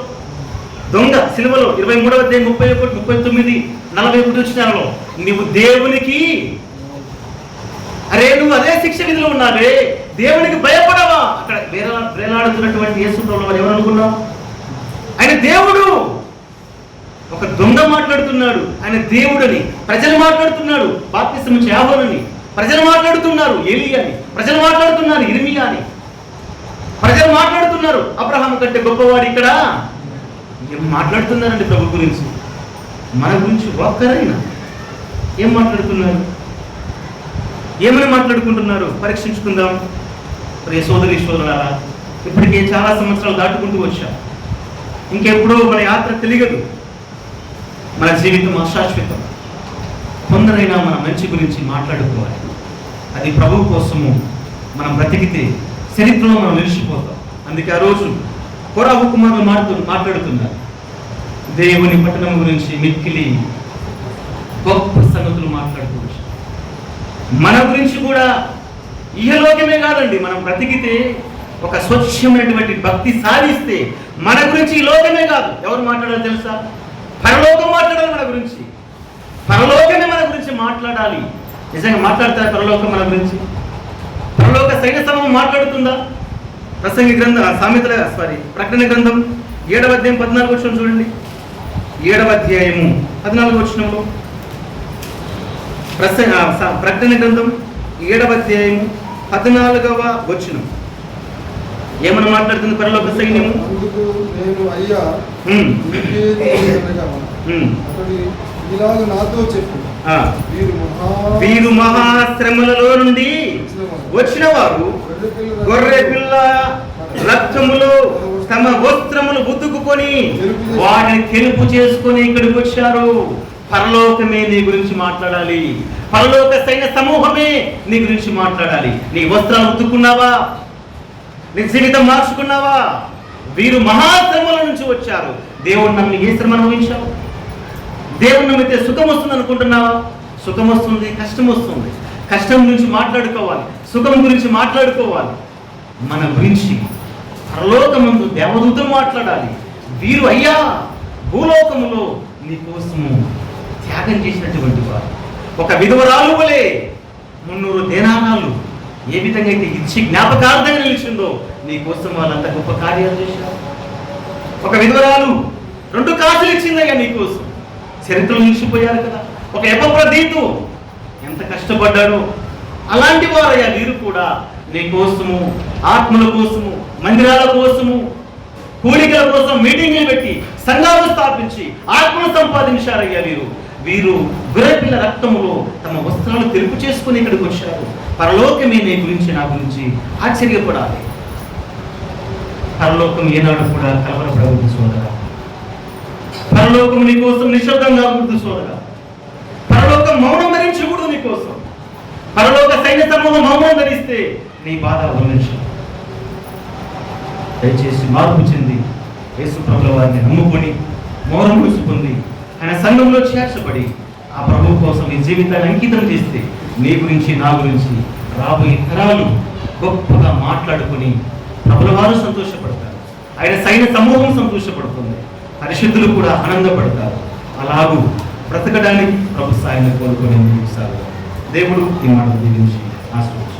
దొంగ సిలువలో 23:31-39-41 నీవు దేవునికి, అరే నువ్వు అదే శిక్ష విధిలో ఉన్నావే, దేవునికి భయపడవా? అక్కడ వేలాడుతున్నటువంటి యేసు ప్రభువు వారు ఎవరనుకున్నావు? ఆయన దేవుడు. ఒక దొంగ మాట్లాడుతున్నాడు, ఆయన దేవుడని. ప్రజలు మాట్లాడుతున్నాడు, బాప్తిసం ఇచ్చే యోహానుని. ప్రజలు మాట్లాడుతున్నారు ఏలియాని, ప్రజలు మాట్లాడుతున్నారు ఇర్మియాని, ప్రజలు మాట్లాడుతున్నారు అబ్రహాం కంటే గొప్పవాడు. ఇక్కడ ఏం మాట్లాడుతున్నారండి ప్రభు గురించి? మన గురించి ఒక్కరైనా ఏం మాట్లాడుతున్నారు? ఏమని మాట్లాడుకుంటున్నారు? పరీక్షించుకుందాం. ప్రియ సోదరి సోదరులారా, ఇప్పటికే చాలా సంవత్సరాలు దాటుకుంటూ వచ్చాం. ఇంకెప్పుడూ మన యాత్ర తెలియదు. మన జీవితం అశాశ్వతం. కొందరైనా మన మంచి గురించి మాట్లాడుకోవాలి. అది ప్రభు కోసము మనం బ్రతికితే చరిత్రలో మనం నిలిచిపోతాం. అందుకే ఆ రోజు కోరాహు కుమారులు మాట్లాడుతున్నారు దేవుని పట్టణం గురించి మిక్కిలి గొప్ప సంగతులు మాట్లాడుకోవచ్చు. మన గురించి కూడా ఇహలోకమే కాదండి, మనం బ్రతికితే ఒక స్వచ్ఛమైనటువంటి భక్తి సాధిస్తే మన గురించి ఈ లోకమే కాదు. ఎవరు మాట్లాడాలి తెలుసా? పరలోకం మాట్లాడాలి మన గురించి. పరలోకమే మన గురించి మాట్లాడాలి. నిజంగా మాట్లాడతారు పరలోకం మన గురించి? పరలోక సైన్య సమూహం మాట్లాడుతుందా? ప్రకటన గ్రంథం 7వ అధ్యాయం 14వ వచనం చూడండి. 7వ అధ్యాయము 14వ వచనంలో ప్రకటన గ్రంథం 7వ అధ్యాయము 14వ వచనం ఏమని మాట్లాడుతుంది పరలోక సైన్యము? అందుకు నేను అయ్యా ఇలాగ నాతో చెప్పు, వీరు మహాశ్రమలలో నుండి వచ్చిన వారు గొర్రె పిల్ల రక్తములు తమ వస్త్రములు ఉతుకుకొని వాటిని తెలుపు చేసుకొని ఇక్కడికి వచ్చారు. పరలోకమే నీ గురించి మాట్లాడాలి. పరలోక సైన్య సమూహమే నీ గురించి మాట్లాడాలి. నీ వస్త్రాలు ఉతుక్కున్నావా? నీ జీవితం మార్చుకున్నావా? వీరు మహాశ్రమల నుంచి వచ్చారు. దేవుడు నమ్మి ఏ శ్రమ అనుభవించావు? దేవుడు నమ్మితే సుఖం వస్తుంది అనుకుంటున్నావా? సుఖం వస్తుంది, కష్టం వస్తుంది. కష్టం గురించి మాట్లాడుకోవాలి, సుఖం గురించి మాట్లాడుకోవాలి. మన గురించి పరలోకమందు దేవదూతలు మాట్లాడాలి. వీరు అయ్యా భూలోకములో నీ కోసము త్యాగం చేసినటువంటి వారు. ఒక విధవరాలు వలె 300 దేనారాలు ఏ విధంగా అయితే ఇచ్చి జ్ఞాపకార్థంగా నిలిచిందో నీ కోసం వాళ్ళంతా గొప్ప కార్యాలు చేశారు. ఒక విధవరాలు 2 కాసులు ఇచ్చిందయ్యా నీ కోసం. చరిత్రలు నిలిచిపోయారు కదా. ఒక ఎపఫ్రదీతు ఎంత కష్టపడ్డాడో అలాంటి వారయ్యా వీరు కూడా నీ కోసము, ఆత్మల కోసము, మందిరాల కోసము, కూడికల కోసం మీటింగ్లు పెట్టి సంఘాలు స్థాపించి ఆత్మను సంపాదించారయ్యా వీరు గొర్రెపిల్ల రక్తములో తమ వస్త్రాలు తెలుపు చేసుకుని ఇక్కడికి వచ్చారు. పరలోకమే నీ గురించి, నా గురించి ఆశ్చర్యపడాలి. పరలోకం ఏనాడు కూడా కలవరపడవద్దు సోదరా. పరలోకం నీ కోసం నిశ్శబ్దంగా కూడదు సోదరా. పరలోకం మౌనం ధరించకూడదు నీ కోసం. పరలోక సైన్య సమూహం మౌనం ధరిస్తే నీ బాధ వర్ణించు. దయచేసి మార్పు చెంది యేసు ప్రభుల వారిని నమ్ముకొని మౌనం మూసుకుంది ఆయన సంఘంలో చేర్చబడి ఆ ప్రభు కోసం నీ జీవితాన్ని అంకితం చేస్తే నీ గురించి నా గురించి రాబోయే తరాలు గొప్పగా మాట్లాడుకుని ప్రభుల వారు సంతోషపడతారు. ఆయన సైన్య సమూహం సంతోషపడుతుంది. పరిశుద్ధులు కూడా ఆనందపడతారు. అలాగూ బ్రతకడానికి ప్రభు సాయాన్ని కోరుకుని సాగు. దేవుడు ఈ మాట దీవించి ఆశీర్వదించారు.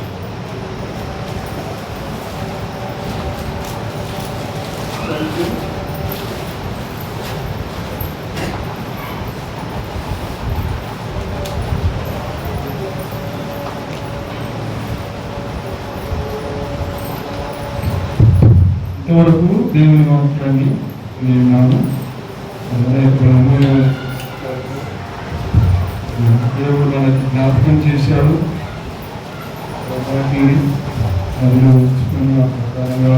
ఇంతవరకు దేవుని వాక్యాన్ని విన్నాను. దేవుడు మనకి జ్ఞాపకం చేశాడు. వాటిని మరియు ప్రకారంగా